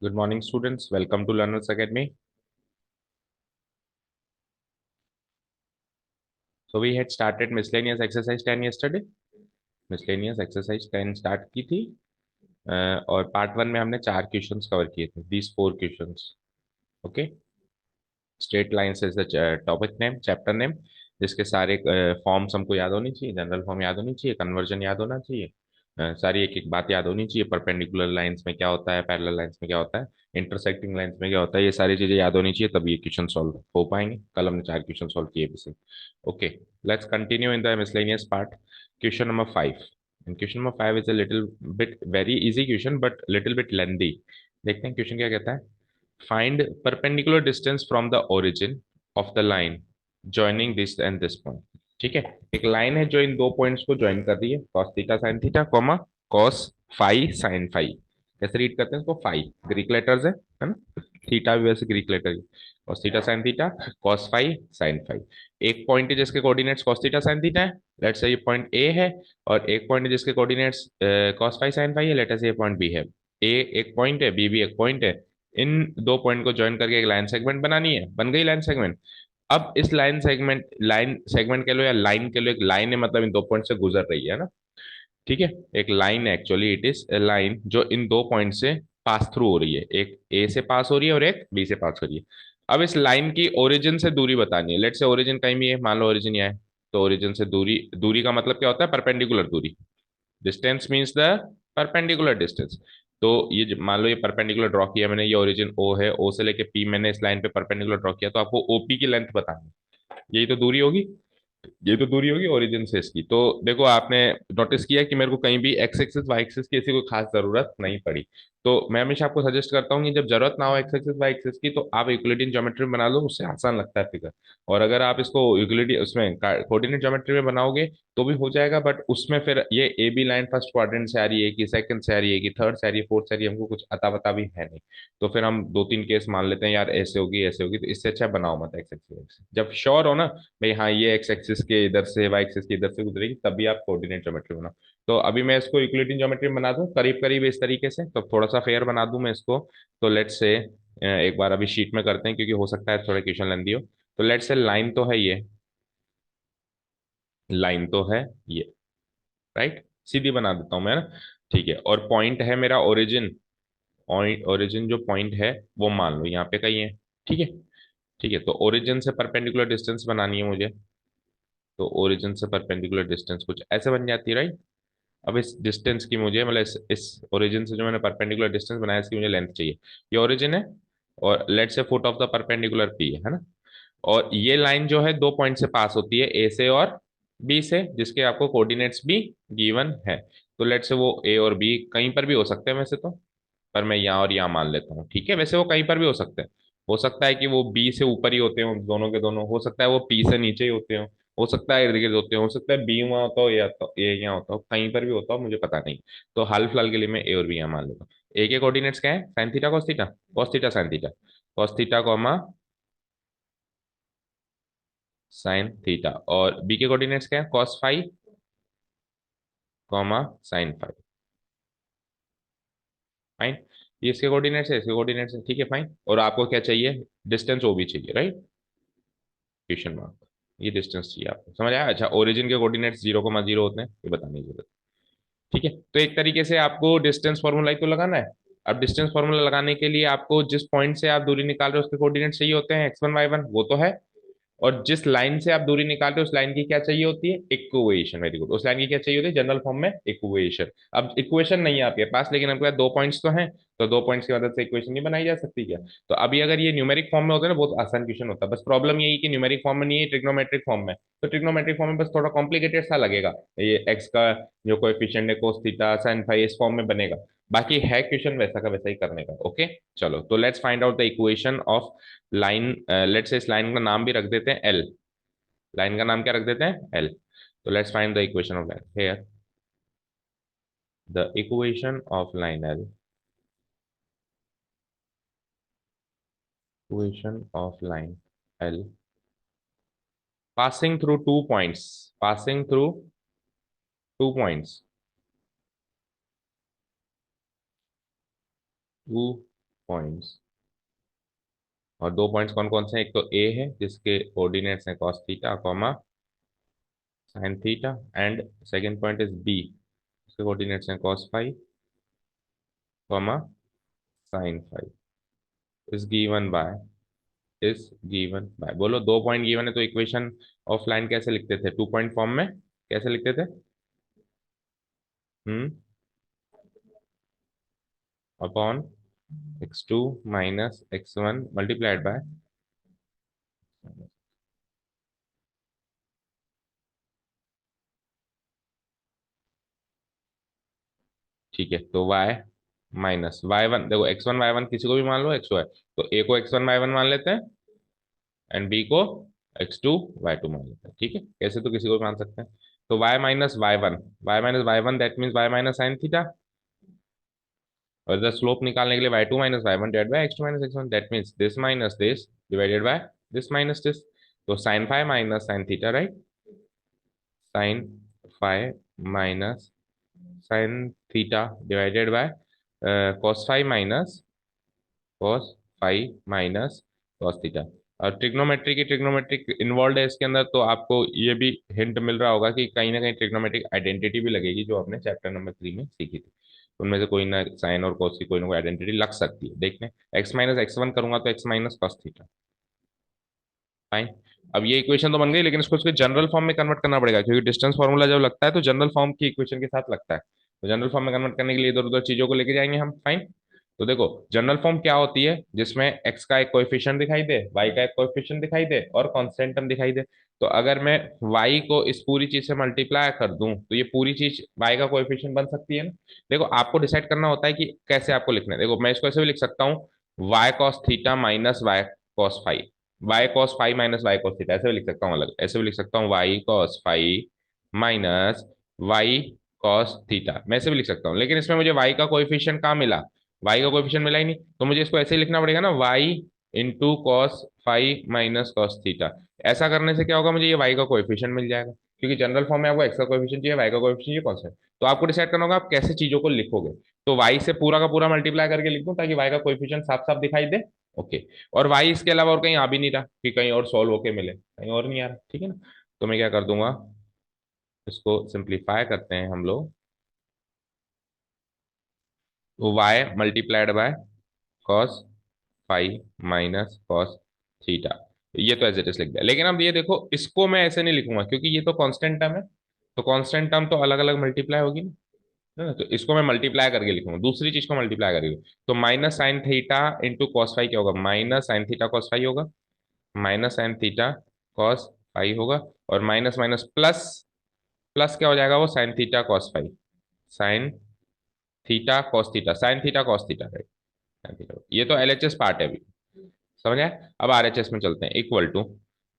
Good morning, students. Welcome to Learners Academy. So we had started miscellaneous exercise 10 yesterday. Miscellaneous exercise 10 start की थी और part one में हमने चार questions cover किए थे. These four questions. Okay. Straight lines is the topic name, chapter name, जिसके सारे फॉर्म्स हमको याद होनी चाहिए. जनरल फॉर्म याद होनी चाहिए, कन्वर्जन याद होना चाहिए, सारी एक एक बात याद होनी चाहिए. परपेंडिकुलर लाइंस में क्या होता है, पैरेलल लाइंस में क्या होता है, इंटरसेक्टिंग लाइंस में क्या होता है, ये सारी चीजें याद होनी चाहिए, तब ये क्वेश्चन सॉल्व हो पाएंगे. कल हमने चार क्वेश्चन सॉल्व किए भी. Okay. Let's continue in the miscellaneous part. Question number 5. And question number 5 is a little bit very easy question but little bit lengthy. देखते हैं क्वेश्चन क्या कहता है. Find perpendicular distance from the origin of the line joining this and this point. ठीक है. एक line है जो इन दो पॉइंट्स को ज्वाइन कर रही है, cos theta sin theta comma cos phi sin phi. कैसे रीड करते हैं इसको? फाई ग्रीक लेटर्स है ना. थीटा भी वैसे ग्रीक लेटर है. cos theta sin theta, cos phi sin phi. एक पॉइंट है जिसके coordinates cos theta sin theta है, लेट्स से ये पॉइंट ए है. और एक पॉइंट है जिसके coordinates cos phi sin phi है, लेट्स से ये पॉइंट बी है. ए एक पॉइंट है, बी भी एक पॉइंट है. इन दो पॉइंट को ज्वाइन करके एक लाइन सेगमेंट बनानी है. बन गई लाइन सेगमेंट. अब इस लाइन सेगमेंट कह लो या लाइन कह लो, एक लाइन है मतलब इन दो पॉइंट से गुजर रही है ना. ठीक है. एक लाइन है, actually it is a line जो इन दो पॉइंट से पास थ्रू हो रही है. एक ए से पास हो रही है और एक बी से पास हो रही है. अब इस लाइन की ओरिजिन से दूरी बतानी है. लेट से ओरिजिन कहीं भी है, मान लो ओरिजिन यहाँ है. तो ओरिजिन से दूरी, दूरी का मतलब क्या होता है? परपेंडिकुलर दूरी. Distance means the perpendicular distance. तो ये मान लो ये परपेंडिकुलर ड्रॉ किया मैंने, ये ओरिजिन ओ है, ओ से लेके पी मैंने इस लाइन पे परपेंडिकुलर ड्रॉ किया, तो आपको ओपी की लेंथ बतानी है. यही तो दूरी होगी. ये तो दूरी होगी ओरिजिन से इसकी. तो देखो आपने नोटिस किया कि मेरे को कहीं भी एक्स एक्सिस वाई एक्सिस की ऐसी कोई खास जरूरत नहीं पड़ी. तो मैं हमेशा आपको सजेस्ट करता हूँ कि जब जरूरत ना हो एक्स एक्सिस वाई एक्सिस की, तो आप यूक्लिडियन ज्योमेट्री बना लो, उससे आसान लगता है फिगर. और अगर आप इसको यूक्लिडियन उसमें कोऑर्डिनेट ज्योमेट्री में बनाओगे तो भी हो जाएगा, बट उसमें फिर ये A B line first quadrant से आ रही है कि सेकंड से आ रही है कि थर्ड से आ रही है फोर्थ से आ रही है, हमको कुछ अता पता भी है नहीं. तो फिर हम दो तीन केस मान लेते हैं, यार ऐसे होगी, तो इससे अच्छा बनाओ मत एक्स एक्सिस. जब श्योर हो ना भाई हाँ ये एक्स एक्सिस के इधर से वाई एक्सिस के इधर से गुजरेगी, तभी आप कोऑर्डिनेट ज्योमेट्री बनाओ. तो अभी मैं इसको यूक्लिडियन ज्योमेट्री में बना दूं करीब करीब इस तरीके से, तो थोड़ा सा फेयर बना दूं मैं इसको. तो लेट्स से एक बार अभी शीट में करते हैं क्योंकि हो सकता है थोड़ा क्वेश्चन लेंदी हो. तो लेट्स से लाइन तो है ये, लाइन तो है ये, राइट. सीधी बना देता हूं मैं ना. ठीक है. और पॉइंट है मेरा ओरिजिन. ओरिजिन जो पॉइंट है वो मान लो यहाँ पे कहीं है. ठीक है. ठीक है. तो ओरिजिन से परपेंडिकुलर डिस्टेंस बनानी है मुझे. तो ओरिजिन से परपेंडिकुलर डिस्टेंस कुछ ऐसे बन जाती है, राइट. अब इस डिस्टेंस की मुझे मतलब इस ओरिजिन से जो मैंने परपेंडिकुलर डिस्टेंस बनाया इसकी मुझे लेंथ चाहिए. ये ओरिजिन है और लेट से foot of the perpendicular P है ना. और ये लाइन जो है दो पॉइंट से पास होती है, ए से और बी से, जिसके आपको कोऑर्डिनेट्स भी गिवन है. तो लेट से वो ए और बी कहीं पर भी हो सकते हैं वैसे तो, पर मैं यहाँ और यहाँ मान लेता हूँ. ठीक है. वैसे वो कहीं पर भी हो सकते हैं. हो सकता है कि वो बी से ऊपर ही होते हो दोनों के दोनों, हो सकता है वो पी से नीचे ही होते हो सकता है इर्द गिर्द होते हो सकता है बी वहाँ होता हो या तो ए यहाँ होता हो, कहीं पर भी होता हो मुझे पता नहीं. तो हाल फिलहाल के लिए मैं ए और बी यहाँ मान लेता हूँ. ए के कोऑर्डिनेट्स क्या है? Sine theta cos theta. Cos theta sine theta. Cos theta comma sine theta. और बी के कोऑर्डिनेट्स क्या है? Cos five comma sign five. Fine. ये इसके कोऑर्डिनेट्स है, इसके कोऑर्डिनेट्स है. ठीक है फाइन. और आपको क्या चाहिए? डिस्टेंस ओ भी चाहिए, राइट. Question mark. ये डिस्टेंस चाहिए आपको, समझ आया. अच्छा ओरिजिन के कोऑर्डिनेट्स 0,0 होते हैं, ये बताने की जरूरत. ठीक है. तो एक तरीके से आपको डिस्टेंस फॉर्मूला ही तो लगाना है. अब डिस्टेंस फॉर्मूला लगाने के लिए आपको जिस पॉइंट से आप दूरी निकाल रहे हो उसके कोऑर्डिनेट चाहिए होते हैं, x1 y1 वो तो है. और जिस लाइन से आप दूरी निकाल रहे हो उस लाइन की क्या चाहिए होती है? इक्वेशन. Very good. उस लाइन की क्या चाहिए होती है जनरल फॉर्म में? इक्वेशन. अब इक्वेशन नहीं है आपके पास, लेकिन आपके पास दो पॉइंट्स तो हैं. तो दो पॉइंट्स की मदद से इक्वेशन नहीं बनाई जा सकती क्या? तो अभी अगर ये न्यूमेरिक फॉर्म में होता है ना बहुत आसान क्वेश्चन होता है. बस प्रॉब्लम यही कि न्यूमेरिक फॉर्म में नहीं है, ट्रिग्नोमेट्रिक फॉर्म में. तो ट्रिग्नोमेट्रिक फॉर्म में बस थोड़ा कॉम्प्लिकेटेड सा लगेगा. ये एक्स का जो कोएफिशिएंट है कोस थीटा साइन फाई इस फॉर्म में बनेगा. बाकी है क्वेश्चन वैसा का वैसा ही करने का. ओके. चलो तो let's find out the equation of line. Let's say इस लाइन का नाम भी रख देते हैं एल. लाइन का नाम क्या रख देते हैं? एल. तो let's find the equation of line here. The equation of line L. Equation of line L passing through two points. Passing through two points. Two points. और दो पॉइंट्स कौन कौन से हैं? एक तो ए है जिसके कोऑर्डिनेट्स हैं cos theta comma sine theta, and second point is B, उसके कोऑर्डिनेट्स हैं cos phi comma sine phi, is given by, is given by. बोलो, दो पॉइंट गिवन है तो इक्वेशन ऑफ लाइन कैसे लिखते थे? टू पॉइंट फॉर्म में कैसे लिखते थे? Hmm, upon x2 minus x1 multiplied by, ठीक है, तो y माइनस y1, देखो x1 y1 किसी को भी मान लो, एक्स वाई, तो a को x1 y1 मान लेते हैं एंड b को x2 y2 मान लेते हैं। ठीक है, कैसे तो किसी को भी मान सकते हैं। तो y minus Y one that means y minus sine theta, और द स्लोप निकालने के लिए y2 minus Y one divide by x2 minus x1 that means this minus this divided by this minus this. तो sine phi minus sine theta, right? Sine phi minus sine theta divided by cos phi minus cos phi minus cos theta. और trigonometry की trigonometric involve है इसके अंदर, तो आपको ये भी हिंट मिल रहा होगा कि कहीं ना कहीं ट्रिग्नोमेट्रिक आइडेंटिटी भी लगेगी जो आपने चैप्टर नंबर 3 में सीखी थी। उनमें से कोई ना साइन और कॉस की कोई ना कोई आइडेंटिटी लग सकती है। देखने, एक्स माइनस एक्स वन करूंगा तो x minus cos theta. Fine. अब ये इक्वेशन तो बन गई, लेकिन इसको उसके जनरल फॉर्म में कन्वर्ट करना पड़ेगा, क्योंकि डिस्टेंस फॉर्मूला जब लगता है तो जनरल फॉर्म की इक्वेशन के साथ लगता है। तो जनरल फॉर्म में कन्वर्ट करने के लिए इधर उधर चीजों को लेके जाएंगे हम। फाइन। तो देखो, जनरल फॉर्म क्या होती है? जिसमें x का एक कोएफिशिएंट दिखाई दे, y का एक कोएफिशिएंट दिखाई दे और कांस्टेंट टर्म दिखाई दे। तो अगर मैं y को इस पूरी चीज से मल्टीप्लाई कर दूं तो ये पूरी चीज y का कोएफिशिएंट बन सकती है ना। देखो, आपको डिसाइड करना होता है कि कैसे आपको लिखना है। देखो, मैं इसको ऐसे भी लिख सकता हूँ, y cos theta minus y cos phi, y cos phi minus y cos theta, ऐसे भी लिख सकता हूँ। अलग ऐसे भी लिख सकता हूँ, y cos phi minus y cos theta, मैं ऐसे भी लिख सकता हूँ। लेकिन इसमें मुझे y का कोएफिशिएंट कहाँ मिला? y का कोएफिशिएंट मिला ही नहीं, तो मुझे इसको ऐसे ही लिखना पड़ेगा ना, y into cos phi minus cos theta. ऐसा करने से क्या होगा? मुझे ये y का कोएफिशिएंट मिल जाएगा, क्योंकि जनरल फॉर्म में आपको x का कोएफिशिएंट चाहिए, y का कोएफिशिएंट चाहिए, कांस्टेंट। तो आपको डिसाइड करना होगा आप कैसे चीजों को लिखोगे। तो y से पूरा का पूरा मल्टीप्लाई करके लिख दूं ताकि y का कोएफिशिएंट साफ साफ दिखाई दे। ओके। और y इसके अलावा और कहीं आ भी नहीं रहा कि कहीं और सॉल्व होके मिले, कहीं और नहीं आ रहा, ठीक है ना। तो मैं क्या कर दूंगा, इसको सिंप्लीफाई करते हैं हम लोग। तो y multiplied by cos phi minus cos theta, ये तो एज इट इज लिख दिया। लेकिन अब ये देखो, इसको मैं ऐसे नहीं लिखूंगा क्योंकि ये तो कांस्टेंट टर्म है, तो कांस्टेंट टर्म तो अलग अलग मल्टीप्लाई होगी ना, है ना? तो इसको मैं मल्टीप्लाई करके लिखूंगा, दूसरी चीज को मल्टीप्लाई करके। तो minus sine theta into cos phi क्या होगा? Minus sine theta cos phi होगा, minus sine theta cos phi होगा, और माइनस माइनस प्लस, प्लस क्या हो जाएगा? वो sine theta cos phi, sine theta cos theta, sine theta cos theta, right? Sine theta, ये तो एलएचएस पार्ट है अभी, समझ आए? अब आरएचएस में चलते हैं। Equal to,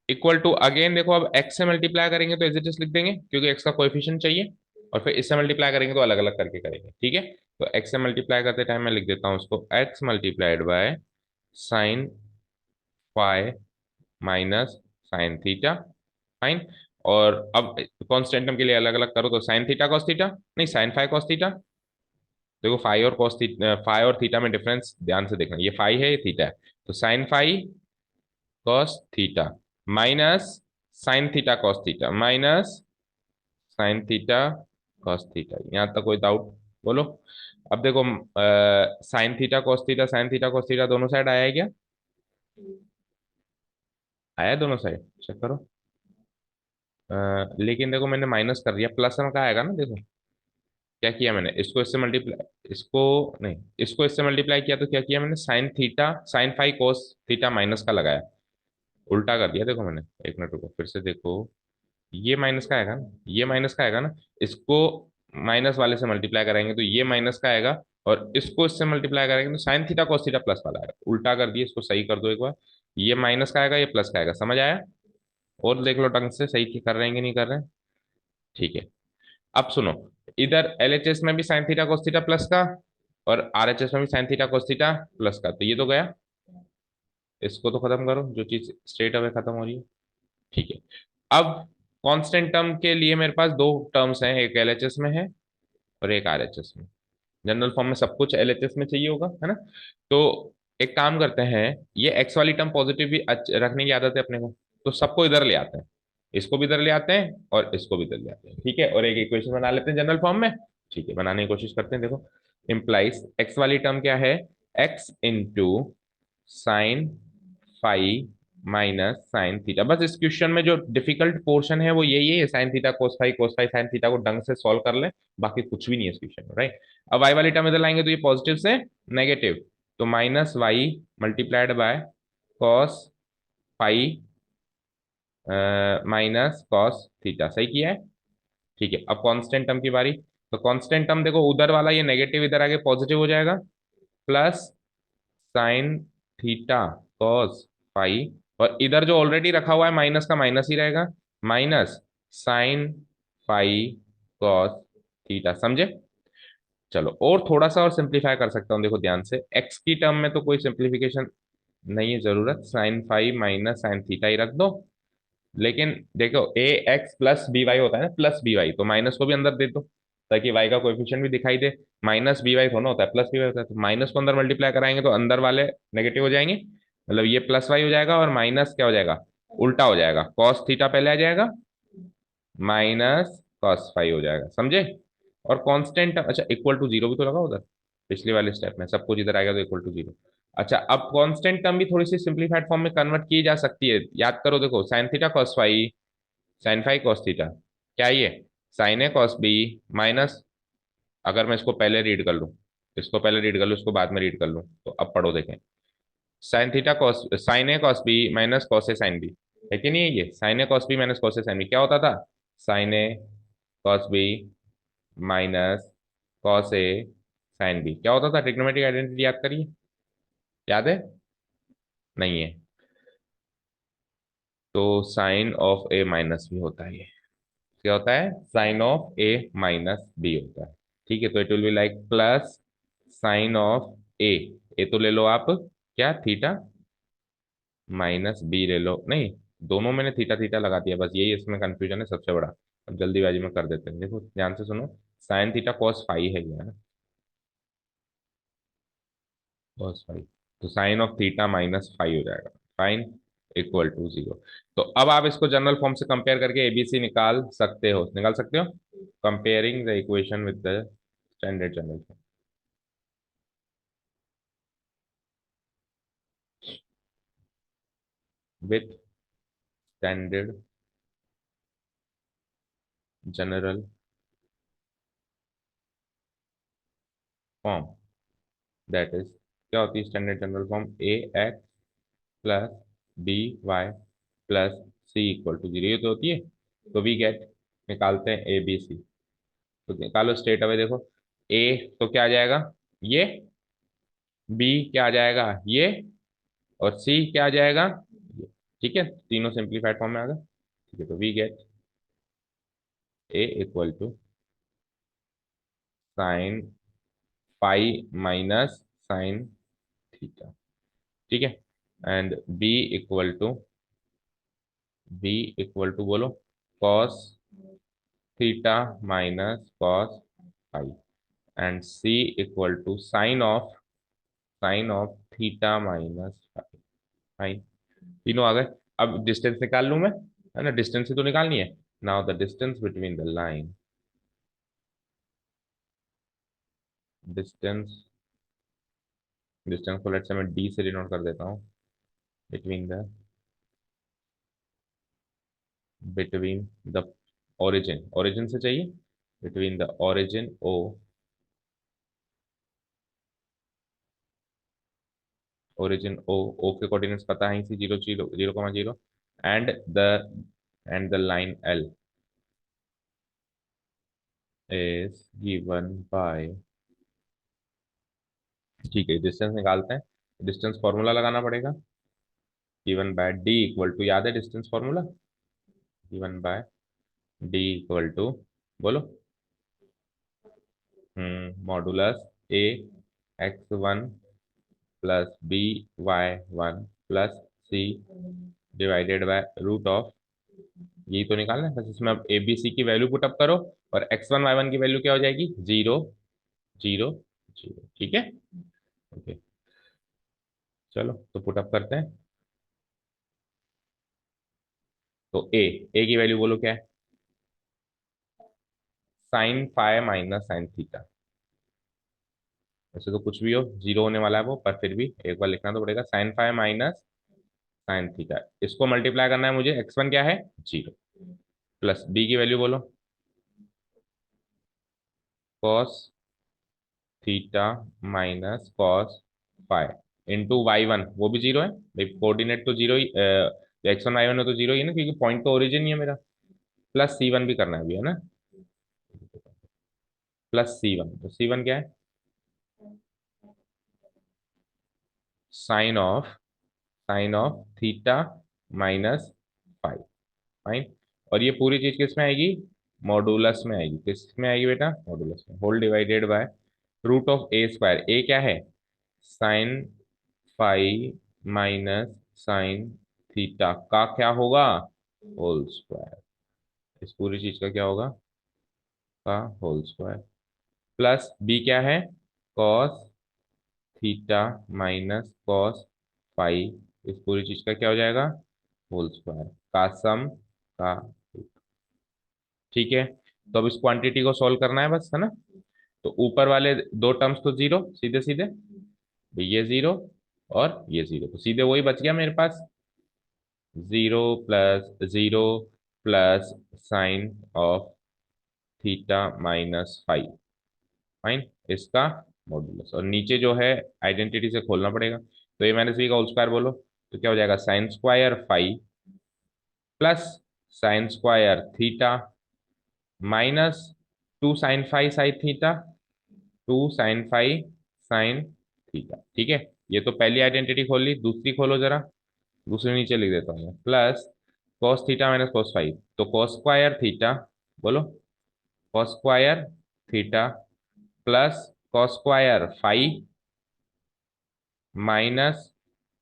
equal to again देखो, अब एक्स से मल्टीप्लाई करेंगे तो एज इट इज लिख देंगे क्योंकि एक्स का कोएफिशिएंट चाहिए, और फिर इससे मल्टीप्लाई करेंगे तो अलग अलग करके करेंगे, ठीक है। तो एक्स से मल्टीप्लाई करते टाइम मैं लिख देता हूँ उसको X multiplied by sine phi minus sine theta. Fine. और अब कॉन्स्टेंटम के लिए अलग अलग करो तो साइन थीटा कॉस थीटा, नहीं साइन फाई कॉस थीटा। देखो, फाई और कॉस थीटा, फाई और थीटा में डिफरेंस ध्यान से देखना, ये फाई है ये थीटा है। तो sine phi cos theta minus sine theta cos theta minus sine theta cos theta. यहाँ तक कोई डाउट? बोलो। अब देखो, साइन थीटा कॉस थीटा दोनों साइड आया है क्या? आया है दोनों साइड, चेक करो। लेकिन देखो, मैंने माइनस कर दिया, प्लस में कहा आएगा ना। देखो क्या किया मैंने, इसको इससे मल्टीप्लाई, इसको नहीं, इसको इससे मल्टीप्लाई किया तो क्या किया मैंने, sine theta sine phi cos theta minus का लगाया, उल्टा कर दिया। देखो मैंने, एक मिनट रुको, फिर से देखो, ये माइनस का आएगा ना, ये माइनस का आएगा ना, इसको माइनस वाले से मल्टीप्लाई कराएंगे तो ये माइनस का आएगा, और इसको इससे मल्टीप्लाई करेंगे तो sine theta cos theta plus वाला आएगा। उल्टा कर दिए, इसको सही कर दो एक बार, ये माइनस का आएगा, ये प्लस का आएगा, समझ आया? और देख लो ढंग से, सही कर रहे हैं कि नहीं कर रहे हैं। ठीक है। अब सुनो, इधर एलएचएस में भी sine theta cos theta plus का, और आरएचएस में भी sine theta cos theta plus का, तो ये तो गया। इसको तो खत्म करो, जो चीज स्ट्रेट अवे खत्म हो रही है। ठीक है। अब कांस्टेंट टर्म के लिए मेरे पास दो टर्म्स हैं, एक एलएचएस में है और एक आरएचएस में। जनरल फॉर्म में सब कुछ एलएचएस में चाहिए होगा, है ना। तो एक काम करते हैं, ये एक्स वाली टर्म पॉजिटिव भी रखने की आदत है अपने को, तो सबको इधर ले आते हैं, इसको भी इधर ले आते हैं और इसको भी इधर ले आते हैं, ठीक है, और एक इक्वेशन बना लेते हैं जनरल फॉर्म में। ठीक है, बनाने की कोशिश करते हैं। देखो, इंप्लाइज एक्स वाली टर्म क्या है, X into sine phi minus sine theta. बस इस क्वेश्चन में जो डिफिकल्ट पोर्शन है वो यही है, sine theta cos phi sine theta को ढंग से सॉल्व कर ले, बाकी कुछ भी नहीं है इस क्वेश्चन में, राइट। अब वाई वाली टर्म इधर लाएंगे तो ये पॉजिटिव से नेगेटिव, तो minus Y multiplied by cos phi minus cos theta, सही किया है। ठीक है, अब कांस्टेंट टर्म की बारी। तो कांस्टेंट टर्म देखो, उधर वाला ये नेगेटिव इधर आके पॉजिटिव हो जाएगा, plus sine theta cos phi, और इधर जो ऑलरेडी रखा हुआ है माइनस का माइनस ही रहेगा, minus sine phi cos theta, समझे। चलो, और थोड़ा सा और सिंप्लीफाई कर सकता हूँ, देखो ध्यान से, एक्स की टर्म में तो कोई सिंप्लीफिकेशन नहीं है जरूरत, sine phi minus sine theta ही रख दो। लेकिन देखो, a x plus B y होता है ना, प्लस बी वाई, तो माइनस को भी अंदर दे दो ताकि वाई का कोएफिशिएंट भी दिखाई दे। माइनस बी वाई थोड़ा होता है, प्लस बी वाई होता है, तो माइनस को अंदर मल्टीप्लाई कराएंगे तो अंदर वाले नेगेटिव हो जाएंगे, मतलब ये प्लस वाई हो जाएगा और माइनस क्या हो जाएगा, उल्टा हो जाएगा, कॉस थीटा पहले आ जाएगा, माइनस कॉस फाई हो जाएगा, समझे। और कांस्टेंट, अच्छा इक्वल टू जीरो भी तो लगा उधर, पिछले वाले स्टेप में सब कुछ इधर आएगा तो इक्वल टू जीरो। अच्छा, अब कांस्टेंट टर्म भी थोड़ी सी सिंप्लीफाइड फॉर्म में कन्वर्ट की जा सकती है, याद करो, देखो sine theta cos phi, sine phi cos theta, क्या ये sine A cos B minus, अगर मैं इसको पहले रीड कर लूं, इसको पहले रीड कर लूं, इसको बाद में रीड कर लूं, तो अब पढ़ो देखें, sign theta cos sine A cos B minus cos A sine B, है कि नहीं है ये, sine A cos B minus cos A sine B क्या होता था, sign A cos B minus cos A sine B क्या होता था, ट्रिग्नोमेट्रिक आइडेंटिटी याद करिए, याद है, नहीं है, तो sine of A minus B होता है ये, क्या होता है, sine of A minus B होता है। ठीक है, तो it will be like plus sine of A, A तो ले लो आप, क्या थीटा, माइनस बी ले लो, नहीं, दोनों मैंने थीटा थीटा लगा दिया, बस यही इसमें कंफ्यूजन है सबसे बड़ा। अब जल्दीबाजी में कर देते हैं, देखो ध्यान से सुनो, साइन थीटा कॉस फाई है ये, है ना, कॉस फाई, तो sine of theta minus phi हो जाएगा, फाइन, इक्वल टू जीरो। तो अब आप इसको जनरल फॉर्म से कंपेयर करके एबीसी निकाल सकते हो, comparing the equation with the standard general form, with standard general form, that is, क्या होती है standard general form, A x plus B Y plus C equal to zero, ये तो होती है। तो वी गेट, निकालते हैं ए बी सी, तो निकालो स्ट्रेट अवे, देखो ए तो क्या आ जाएगा ये, बी क्या आ जाएगा ये, और सी क्या आ जाएगा ये। ठीक है, तीनों सिंप्लीफाइड फॉर्म में आ गए। ठीक है, तो we get A equal to sine phi minus sine theta, ठीक है, एंड बी इक्वल टू बोलो cos theta minus cos phi, and C equal to sine of theta minus phi, तीनों आ गए। अब डिस्टेंस निकाल लूं मैं, है ना, डिस्टेंस ही तो निकालनी है। Now the distance between the line, distance, distance को लेट्स से मैं डी से डिनोट कर देता हूँ, between the, between the origin, origin से चाहिए, between the origin O, origin O, O के कोऑर्डिनेट्स पता है इसी, zero zero zero comma zero, and the, and the line L is given by, ठीक है, डिस्टेंस निकालते हैं, डिस्टेंस फॉर्मूला लगाना पड़ेगा, given by D equal to, याद है distance formula, given by D equal to, बोलो, modulus a x one plus B y one plus c divided by root of, यही तो निकालना है बस, इसमें अब ए बी सी की वैल्यू पुट अप करो, और एक्स वन वाई वन की वैल्यू क्या हो जाएगी, जीरो जीरो जीरो, ठीक है, ओके। चलो तो पुटअप करते हैं। तो ए की वैल्यू बोलो क्या है? Sine phi minus sine theta. वैसे तो कुछ भी हो, जीरो होने वाला है वो, पर फिर भी एक बार लिखना तो पड़ेगा। Sine phi minus sine theta, इसको मल्टीप्लाई करना है मुझे। x1 क्या है? जीरो। प्लस बी की वैल्यू बोलो। Cos theta minus cos phi into y1, वो भी जीरो है भाई, कोऑर्डिनेट तो जीरो ही, x1 y1 है तो जीरो ही है ना, क्योंकि पॉइंट तो ओरिजिन ही है मेरा। प्लस C1 भी करना है अभी, है ना? प्लस C1, तो C1 क्या है? Sine of theta minus five. Fine. और ये पूरी चीज किस में आएगी? मॉडुलस में आएगी। किस में आएगी बेटा? मॉडुलस में। Whole divided by root of a square. A क्या है? Sine phi minus sine theta का क्या होगा? Whole square. इस पूरी चीज का क्या होगा? का होल स्क्वायर। प्लस बी क्या है? Cos theta minus cos phi, इस पूरी चीज का क्या हो जाएगा? होल स्क्वायर का सम का। ठीक है, तो अब इस क्वांटिटी को सॉल्व करना है बस, है ना? तो ऊपर वाले दो टर्म्स तो जीरो सीधे सीधे, ये जीरो और ये जीरो, तो सीधे वही बच गया मेरे पास। Zero plus zero plus sine of theta minus five. Fine. इसका मॉड्यूलस, और नीचे जो है आइडेंटिटी से खोलना पड़ेगा। तो ए माइनस बी का होल स्क्वायर बोलो, तो क्या हो जाएगा? Sine square five plus sine square theta minus two sine five sine theta, two sine five sine theta. ठीक है, ये तो पहली आइडेंटिटी खोल ली। दूसरी खोलो जरा, दूसरी नीचे लिख देता हूँ मैं। Plus cos theta minus cos five, तो कॉस स्क्वायर थीटा बोलो, cos square theta plus cos square five minus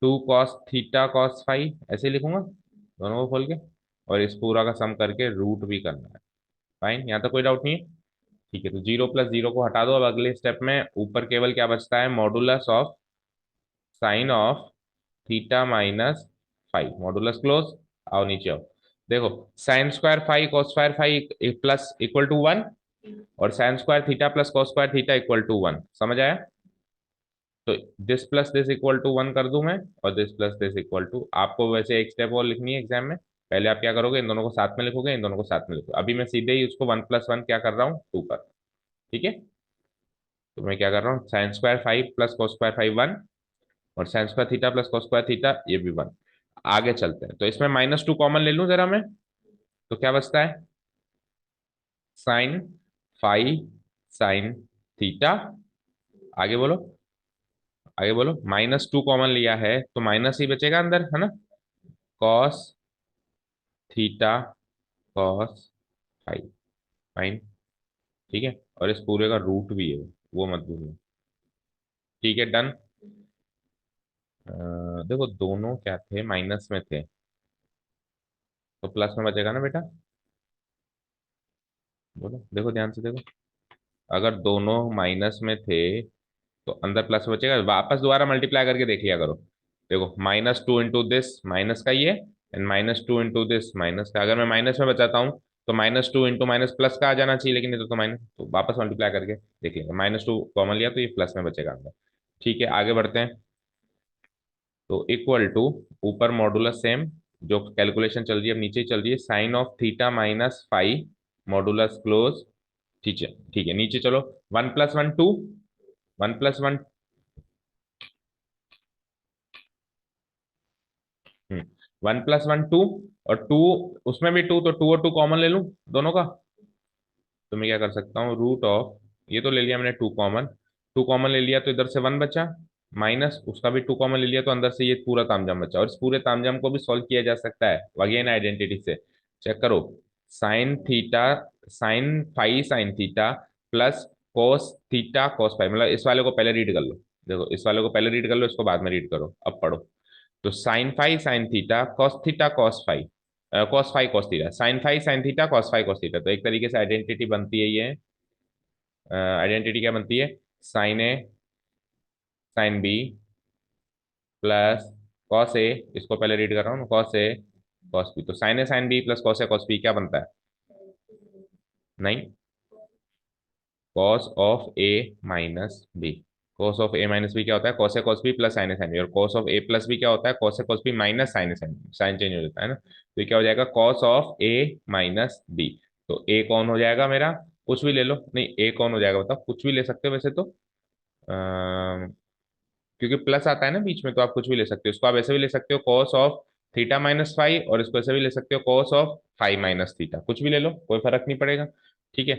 two cos theta cos five, ऐसे ही लिखूंगा दोनों को खोल के। और इस पूरा का सम करके रूट भी करना है। फाइन, यहाँ तक कोई डाउट नहीं है? ठीक है, तो जीरो प्लस जीरो को हटा दो। अब अगले स्टेप में ऊपर केवल क्या बचता है? Modulus of sine of theta minus five. Modulus close. आओ नीचे आओ। देखो, sine square five cos square five plus equal to one, और sine square theta plus cos square theta equal to one. समझ आया? तो this plus this equal to one कर दूं मैं, और this plus this equal to. आपको वैसे एक स्टेप और लिखनी है एग्जाम में। पहले आप क्या करोगे? इन दोनों को साथ में लिखोगे, इन दोनों को साथ में लिखोगे। अभी मैं सीधे ही उसको वन प्लस वन क्या कर रहा हूँ? टू पर। ठीक है, तो मैं क्या कर रहा हूँ? Sine square five plus cos square five one, और sine square theta plus cos square theta ये भी वन। आगे चलते हैं, तो इसमें माइनस टू कॉमन ले लूं जरा मैं, तो क्या बचता है? Sine five sine theta. आगे बोलो, आगे बोलो। माइनस टू कॉमन लिया है तो माइनस ही बचेगा अंदर, है ना? Cos theta cos five. Fine. ठीक है, और इस पूरे का रूट भी है, वो मत भूलना। ठीक है, डन। देखो दोनों क्या थे? माइनस में थे, तो प्लस में बचेगा ना बेटा? बोलो, देखो ध्यान से देखो। अगर दोनों माइनस में थे तो अंदर प्लस बचेगा। वापस दोबारा मल्टीप्लाई करके देख लिया करो। देखो, minus two into this minus का ये, and minus two into this minus का। अगर मैं माइनस में बचाता हूँ तो minus two into minus plus का आ जाना चाहिए, लेकिन ये तो माइनस, तो वापस मल्टीप्लाई करके देख लेंगे। माइनस टू कॉमन लिया तो ये प्लस में बचेगा अंदर। ठीक है, आगे बढ़ते हैं। तो इक्वल टू, ऊपर मॉडुलस सेम, जो कैलकुलेशन चल रही है अब नीचे चल रही है, sine of theta minus five, modulus close. ठीक है, ठीक है, नीचे चलो। One plus one two, one plus one, one plus one two, और टू, उसमें भी टू, तो टू और टू कॉमन ले लूं दोनों का। तो मैं क्या कर सकता हूँ? रूट ऑफ, ये तो ले लिया मैंने टू कॉमन, टू कॉमन ले लिया तो इधर से वन बचा, माइनस उसका भी टू कॉमन ले लिया तो अंदर से ये पूरा तामझाम बचा। और इस पूरे तामझाम को भी सॉल्व किया जा सकता है अगेन आइडेंटिटी से। चेक करो। Sine theta, sine five sine theta plus cos theta cos phi, मतलब इस वाले को पहले रीड कर लो। देखो, इस वाले को पहले रीड कर लो, इसको बाद में रीड करो, अब पढ़ो। तो sine five sine theta cos phi, cos phi cos theta, sine five sine theta cos phi cos theta. तो एक तरीके से आइडेंटिटी बनती है ये। आइडेंटिटी क्या बनती है? Sine A sine B plus cos A, इसको पहले रीड कर रहा हूँ, कॉस ए कॉस बी, तो sine A sine B plus cos A cos B क्या बनता है? नहीं, cos of A minus B. Cos of A minus B क्या होता है? Cos A cos B plus sine A sine B, और cos of A plus B क्या होता है? Cos A cos B minus sine A sine B, sine change हो जाता है ना, तो ये क्या हो जाएगा? Cos of A minus B. तो ए कौन हो जाएगा मेरा? कुछ भी ले लो, नहीं ए कौन हो जाएगा बताओ? कुछ भी ले सकते हो वैसे तो, क्योंकि प्लस आता है ना बीच में, तो आप कुछ भी ले सकते हो। इसको आप ऐसे भी ले सकते हो cos of theta minus five, और इसको ऐसे भी ले सकते हो cos of five minus theta, कुछ भी ले लो, कोई फर्क नहीं पड़ेगा। ठीक है,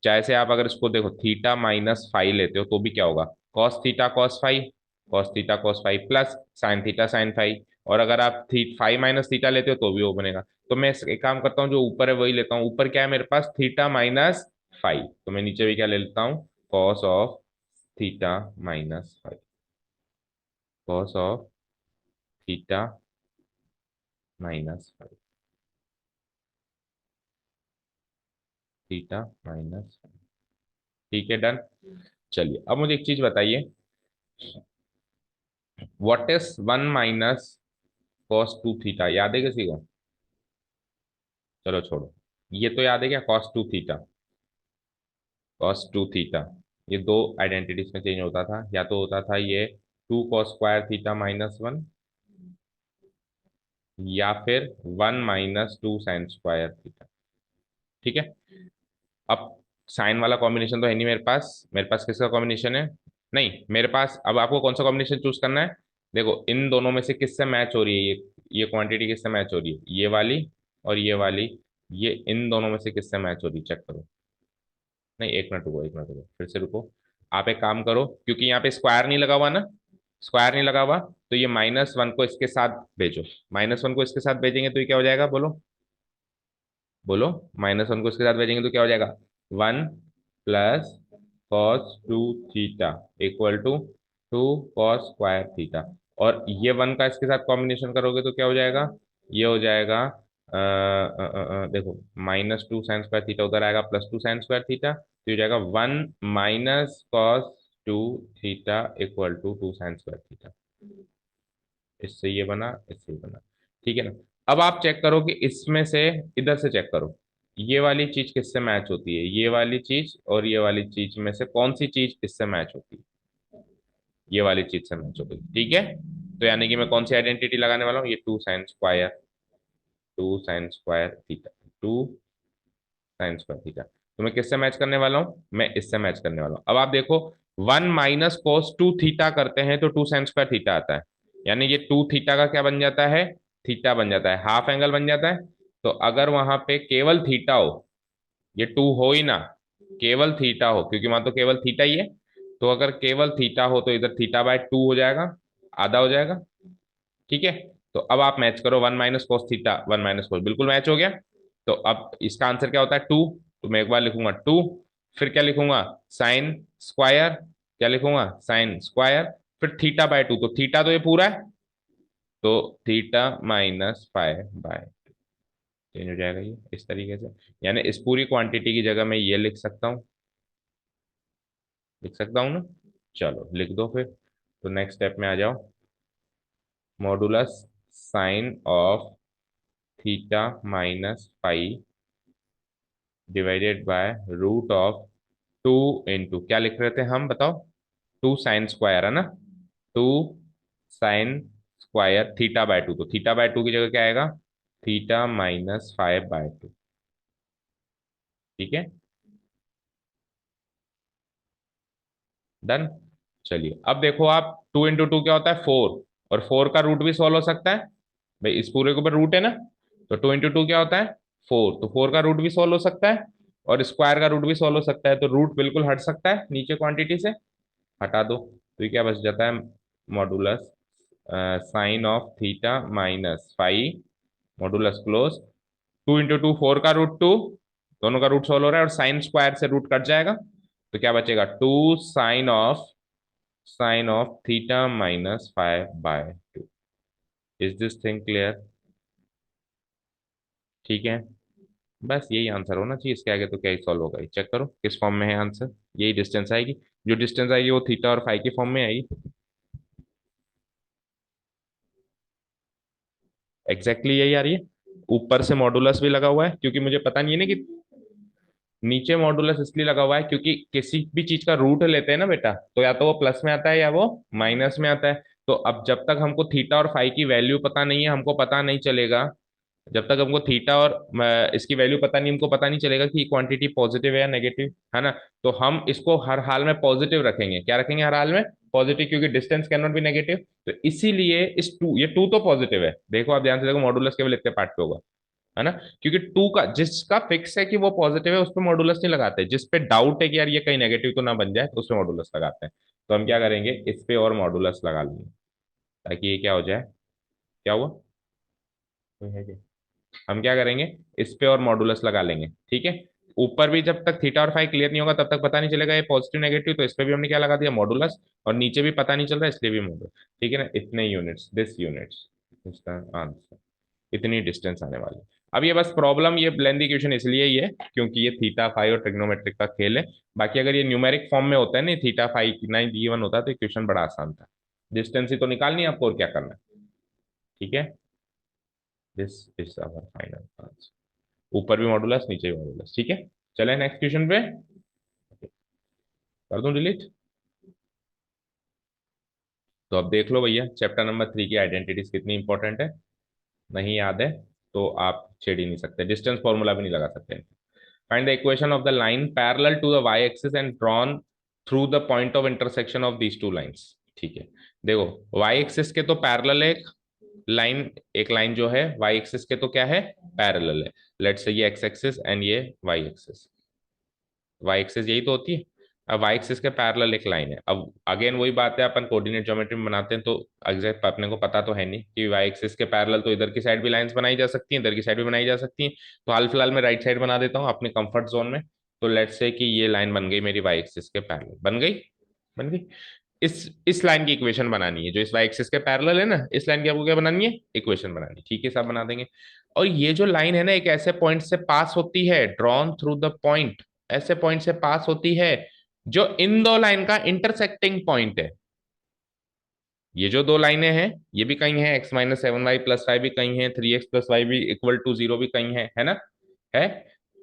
चाहे से आप अगर इसको देखो थीटा माइनस फाइव लेते हो तो भी क्या होगा? Cos theta cos phi, cos theta cos five plus sine theta sine five, और अगर आप फाइव माइनस थीटा लेते हो तो भी वो बनेगा। तो मैं एक काम करता हूँ, जो ऊपर है वही लेता हूँ। ऊपर क्या है मेरे पास? थीटा माइनस फाइव, तो मैं नीचे भी क्या ले लेता हूँ? Cos of theta minus five, cos of theta minus five, theta minus five. ठीक है, डन। चलिए अब मुझे एक चीज बताइए, what is one minus cos two theta? याद है किसी को? चलो छोड़ो, ये तो याद है क्या? Cos two theta, cos two theta, ये दो आइडेंटिटीज में चेंज होता था, या तो होता था ये two cos square theta minus one, या फिर one minus two sine square theta. ठीक है, अब साइन वाला कॉम्बिनेशन तो है नहीं मेरे पास, मेरे पास किसका कॉम्बिनेशन है? नहीं, मेरे पास अब आपको कौन सा कॉम्बिनेशन चूज करना है? देखो इन दोनों में से किससे मैच हो रही है ये क्वांटिटी किससे मैच हो रही है? ये वाली और ये वाली, ये इन दोनों में से किससे मैच हो रही है? चेक करो। नहीं, एक मिनट रुको, एक मिनट रुको, फिर से रुको। आप एक काम करो, क्योंकि यहाँ पे स्क्वायर नहीं लगा हुआ ना, स्क्वायर नहीं लगा हुआ, तो ये माइनस वन को इसके साथ भेजो। माइनस वन को इसके साथ भेजेंगे तो ये क्या हो जाएगा? बोलो बोलो, माइनस वन को इसके साथ भेजेंगे तो क्या हो जाएगा? One plus cos two theta equal to two cos square theta, और ये वन का इसके साथ कॉम्बिनेशन करोगे तो क्या हो जाएगा? ये हो जाएगा देखो, minus two sine square theta उधर आएगा, plus two sine square theta, तो ये हो जाएगा one minus cos two theta equal to two sine square theta. इससे ये बना, इससे ये बना। ठीक है ना? अब आप चेक करो कि इसमें से, इधर से चेक करो, ये वाली चीज किससे मैच होती है? ये वाली चीज और ये वाली चीज में से कौन सी चीज इससे मैच होती है? ये वाली चीज से मैच होती है। ठीक है, तो यानी कि मैं कौन सी आइडेंटिटी लगाने वाला हूँ? ये two sine square, two sine square theta, two sine square theta. तो मैं किससे मैच करने वाला हूँ? मैं इससे मैच करने वाला हूँ। अब आप देखो, one minus cos two theta करते हैं तो टू साइन स्क्वायर थीटा आता है, यानी ये टू थीटा का क्या बन जाता है? थीटा बन जाता है, हाफ एंगल बन जाता है। तो अगर वहां पे केवल थीटा हो, ये टू हो ही ना, केवल थीटा हो, क्योंकि वहां तो केवल थीटा ही है, तो अगर केवल थीटा हो तो इधर थीटा बाय टू हो जाएगा, आधा हो जाएगा। ठीक है, तो अब आप मैच करो, one minus cos theta one minus कोस, बिल्कुल मैच हो गया। तो अब इसका आंसर क्या होता है? टू। तो मैं एक बार लिखूंगा टू, फिर क्या लिखूंगा? साइन स्क्वायर, क्या लिखूंगा? साइन स्क्वायर, फिर थीटा बाय टू, तो थीटा तो ये पूरा है, तो theta minus five by change हो जाएगा ये इस तरीके से। यानी इस पूरी क्वांटिटी की जगह मैं ये लिख सकता हूँ, लिख सकता हूँ ना? चलो लिख दो फिर, तो नेक्स्ट स्टेप में आ जाओ। Modulus sine of theta minus five divided by root of two into, क्या लिख रहे थे हम बताओ? टू साइन स्क्वायर है ना, two sine square theta by two, तो थीटा बाय टू की जगह क्या आएगा? Theta minus five by two. ठीक है, डन। चलिए अब देखो आप, टू इंटू टू क्या होता है? फोर, और फोर का रूट भी सॉल्व हो सकता है, भाई इस पूरे के ऊपर रूट है ना, तो टू इंटू टू क्या होता है? फोर, तो फोर का रूट भी सॉल्व हो सकता है, और स्क्वायर का रूट भी सॉल्व हो सकता है, तो रूट बिल्कुल हट सकता है नीचे क्वांटिटी से, हटा दो, तो ये क्या बच जाता है? Modulus sine of theta minus five, modulus close, two into two four का रूट टू, दोनों का रूट सोल्व हो रहा है, और साइन स्क्वायर से रूट कट जाएगा, तो क्या बचेगा? Two sine of theta minus five by two. Is this thing clear? ठीक है, बस यही आंसर होना चाहिए, इसके आगे तो क्या ही सॉल्व होगा, चेक करो किस फॉर्म में है आंसर, यही डिस्टेंस आएगी, जो डिस्टेंस आएगी वो थीटा और फाइव की फॉर्म में आएगी। एग्जैक्टली यही आ रही है। ऊपर से मॉडुलस भी लगा हुआ है, क्योंकि मुझे पता नहीं है ना कि नीचे मॉडुलस इसलिए लगा हुआ है क्योंकि किसी भी चीज का रूट लेते हैं ना बेटा, तो या तो वो प्लस में आता है या वो माइनस में आता है। तो अब जब तक हमको थीटा और फाई की वैल्यू पता नहीं है, हमको पता नहीं चलेगा। जब तक हमको थीटा और इसकी वैल्यू पता नहीं, हमको पता नहीं चलेगा कि क्वांटिटी पॉजिटिव है या नेगेटिव, है ना। तो हम इसको हर हाल में पॉजिटिव रखेंगे। क्या रखेंगे हर हाल में? पॉजिटिव, क्योंकि distance can not be negative. तो इसीलिए इस टू, ये टू तो पॉजिटिव है, देखो आप ध्यान से देखो, मॉडुलस केवल इतने पार्ट पे होगा, है ना। क्योंकि टू का जिसका फिक्स है कि वो पॉजिटिव है, उस पर मॉडुलस नहीं लगाते। जिस पे डाउट है कि यार ये कहीं नेगेटिव तो ना बन जाए, तो उस पर मॉडुलस लगाते हैं। तो हम क्या करेंगे, इस पे और मॉडुलस लगा लेंगे, ताकि ये क्या हो जाए। क्या हुआ? कोई है क्या? हम क्या करेंगे, इस पे और मॉडुलस लगा लेंगे, ठीक है। ऊपर भी जब तक थीटा और फाई क्लियर नहीं होगा तब तक पता नहीं चलेगा ये पॉजिटिव नेगेटिव, तो इस पे भी हमने क्या लगा दिया, मॉडुलस। और नीचे भी पता नहीं चल रहा है, इसलिए भी मॉडुलस। ठीक है ना, इतने यूनिट्स, दिस यूनिट्स, इसका आंसर, इतनी डिस्टेंस आने वाली। अब ये बस प्रॉब्लम, ये लेंथ इक्वेशन इसलिए ही है क्योंकि ये थीटा फाई और ट्रिग्नोमेट्रिक का खेल है। बाकी अगर ये न्यूमेरिक फॉर्म में होता है ना, थीटा फाई की ना गिवन होता है, तो इक्वेशन बड़ा आसान था। डिस्टेंस ही तो निकालनी है आपको, और क्या करना है। ठीक है, this is our final answer. ऊपर भी मॉडुलस, नीचे भी मॉडुलस, ठीक है। चले नेक्स्ट क्वेश्चन पे, कर दूं डिलीट। तो अब देख लो भैया, चैप्टर नंबर 3 की आइडेंटिटीज कितनी इंपॉर्टेंट है। नहीं याद है तो आप छेड़ ही नहीं सकते, डिस्टेंस फॉर्मूला भी नहीं लगा सकते। Find the equation of the line parallel to the Y axis and drawn through the point of intersection of these two lines. ठीक है, देखो वाई एक्सिस के तो पैरेलल है लाइन, एक लाइन जो है वाई एक्सिस के तो क्या है, पैरेलल है। लेट्स से ये एक्स एक्सिस एंड ये वाई एक्सिस, वाई एक्सिस यही तो होती है। अब वाई एक्सिस के पैरेलल एक लाइन है। अब अगेन वही बात है, अपन कोऑर्डिनेट ज्योमेट्री में बनाते हैं तो एग्जैक्ट अपने को पता तो है नहीं कि वाई एक्सिस के पैरेलल तो इधर की साइड भी लाइंस बनाई जा सकती हैं, इधर की साइड भी बनाई जा सकती हैं। तो हाल फिलहाल में राइट साइड बना देता हूँ अपने कंफर्ट जोन में। तो लेट्स से कि ये लाइन बन गई मेरी वाई एक्सिस के पैरेलल, बन गई, बन गई। इस लाइन की इक्वेशन बनानी है जो इस वाई एक्सिस के पैरेलल है ना, इस लाइन की आपको क्या बनानी है, इक्वेशन बनानी है। ठीक है, सब बना देंगे। और ये जो लाइन है ना, एक ऐसे पॉइंट से पास होती है, ड्रॉन थ्रू द पॉइंट, ऐसे पॉइंट से पास होती है जो इन दो लाइन का इंटरसेक्टिंग पॉइंट है। ये जो दो लाइनें हैं, ये भी कहीं है, X minus seven Y plus five भी कहीं है, 3x प्लस वाई भी इक्वल टू 0 भी कहीं है ना, है।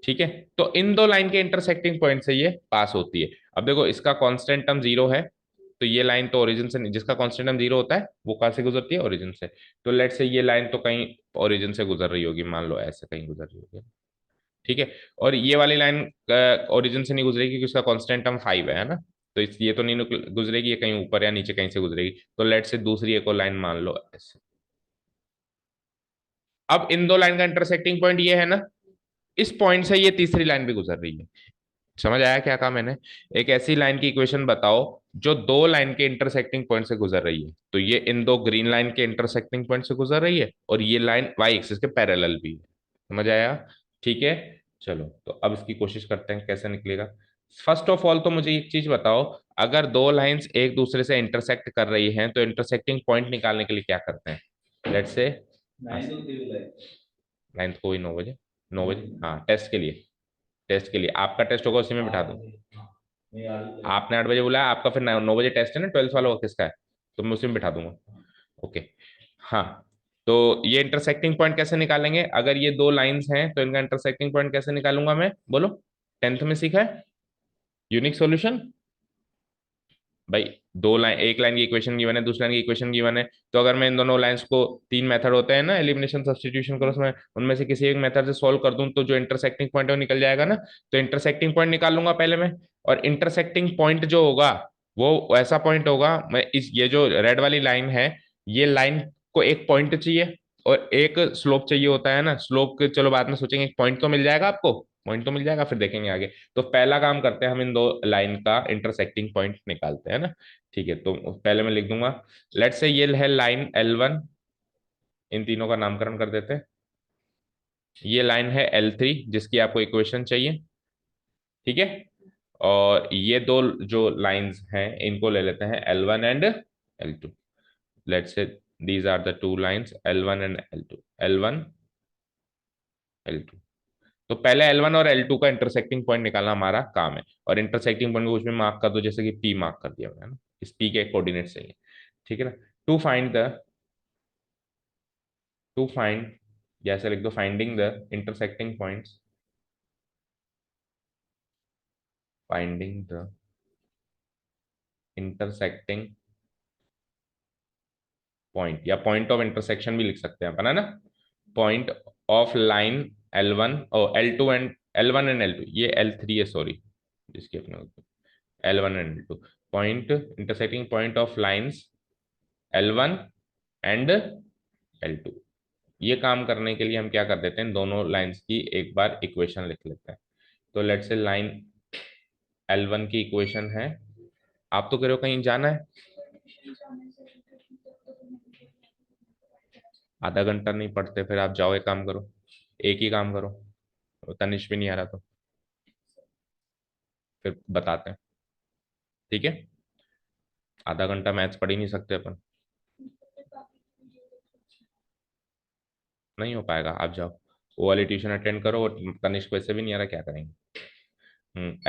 ठीक है, तो इन दो लाइन के इंटरसेक्टिंग पॉइंट से ये पास होती है। अब देखो इसका कांस्टेंट टर्म 0 है, तो ये लाइन तो ओरिजिन से नहीं, जिसका कांस्टेंट टर्म 0 होता है वो कहाँ से गुजरती है, ओरिजिन से। तो लेट से ये लाइन तो कहीं ओरिजिन से गुजर रही होगी, मान लो ऐसे कहीं गुजर रही होगी। ठीक है, और ये वाली लाइन ओरिजिन से नहीं गुजरेगी क्योंकि उसका कांस्टेंट टर्म 5 है ना। तो ये तो नहीं गुजरेगी, ये कहीं ऊपर या नीचे कहीं से गुजरेगी। तो लेट से दूसरी एक और लाइन मान लो ऐसे। अब इन दो लाइन का इंटरसेक्टिंग पॉइंट ये है ना, इस पॉइंट से ये तीसरी लाइन भी गुजर रही है। समझ आया क्या कहा मैंने? एक ऐसी लाइन की इक्वेशन बताओ जो दो लाइन के इंटरसेक्टिंग पॉइंट से गुजर रही है। तो ये इन दो ग्रीन लाइन के इंटरसेक्टिंग पॉइंट से गुजर रही है, और ये लाइन वाई एक्सिस के पैरेलल भी है। समझ आया? ठीक है, चलो तो अब इसकी कोशिश करते हैं कैसे निकलेगा। फर्स्ट ऑफ ऑल तो मुझे एक चीज बताओ, अगर दो लाइंस एक दूसरे से इंटरसेक्ट कर रही हैं तो इंटरसेक्टिंग पॉइंट निकालने के लिए क्या करते हैं। लेट्स से नाइन्थ को ही 9 बजे, 9 बजे, हाँ टेस्ट के लिए, टेस्ट के लिए आपका टेस्ट होगा, उसी में बिठा दूं। आपने 8 बजे बुलाया, आपका फिर 9 बजे टेस्ट है ना, 12th वाला किसका है, तो मैं उसी में बिठा दूंगा। ओके, हाँ। तो ये इंटरसेक्टिंग पॉइंट कैसे निकालेंगे, अगर ये दो लाइंस हैं तो इनका इंटरसेक्टिंग पॉइंट कैसे निकालूंगा मैं, बोलो। 10th में सीखा है यूनिक सॉल्यूशन। भाई दो लाइन, एक लाइन की इक्वेशन गिवन है, दूसरी लाइन की इक्वेशन गिवन है। तो अगर मैं इन दोनों लाइंस को, तीन मेथड होते हैं ना एलिमिनेशन सब्स्टिट्यूशन करो उसमें, उनमें से किसी एक मेथड से सॉल्व कर दूं तो जो इंटरसेक्टिंग पॉइंट है वो निकल जाएगा ना। तो इंटरसेक्टिंग पॉइंट निकाल लूंगा पहले मैं। और इंटरसेक्टिंग पॉइंट जो होगा वो ऐसा पॉइंट होगा, मैं इस, ये जो रेड वाली लाइन है, ये लाइन को एक पॉइंट चाहिए और एक स्लोप चाहिए होता है ना। स्लोप के चलो बाद में सोचेंगे, एक पॉइंट तो मिल जाएगा आपको, पॉइंट तो मिल जाएगा, फिर देखेंगे आगे। तो पहला काम करते हैं, हम इन दो लाइन का इंटरसेक्टिंग पॉइंट निकालते हैं ना। ठीक है, तो पहले मैं लिख दूंगा, लेट से ये है लाइन L1, इन तीनों का नामकरण कर देते हैं। ये लाइन है L3 जिसकी आपको इक्वेशन चाहिए, ठीक है। और ये दो जो लाइंस हैं इनको ले लेते हैं L1 and L2। Let say these are the two lines L1 and L2, L1 L2। तो पहले L1 और L2 का इंटरसेक्टिंग पॉइंट निकालना हमारा काम है। और इंटरसेक्टिंग पॉइंट को उसमें मार्क कर दो, जैसे कि P मार्क कर दिया मैंने ना, इस P के कोऑर्डिनेट चाहिए, ठीक है ना। To find the to find, जैसे लिख दो finding the intersecting points, finding the intersecting point, या पॉइंट ऑफ इंटरसेक्शन भी लिख सकते हैं अपन, है ना। पॉइंट ऑफ लाइन L1 और L2 and L1 and L2, ये L3 है सॉरी, जिसकी अपने L1 and L2, point intersecting point of lines L1 and L2। ये काम करने के लिए हम क्या कर देते हैं, दोनों लाइंस की एक बार इक्वेशन लिख लेते हैं। तो लेट्स से लाइन L1 की इक्वेशन है, आप तो कह रहे हो कहीं जाना है, आधा घंटा नहीं पढ़ते, फिर आप जाओ, एक काम करो, एक ही काम करो, तनिष भी नहीं आ रहा तो फिर बताते हैं, ठीक है। आधा घंटा मैथ्स पढ़ ही नहीं सकते अपन, नहीं हो पाएगा, आप जाओ, वो वाली ट्यूशन अटेंड करो, और तनिष्क वैसे भी नहीं आ रहा, क्या करेंगे।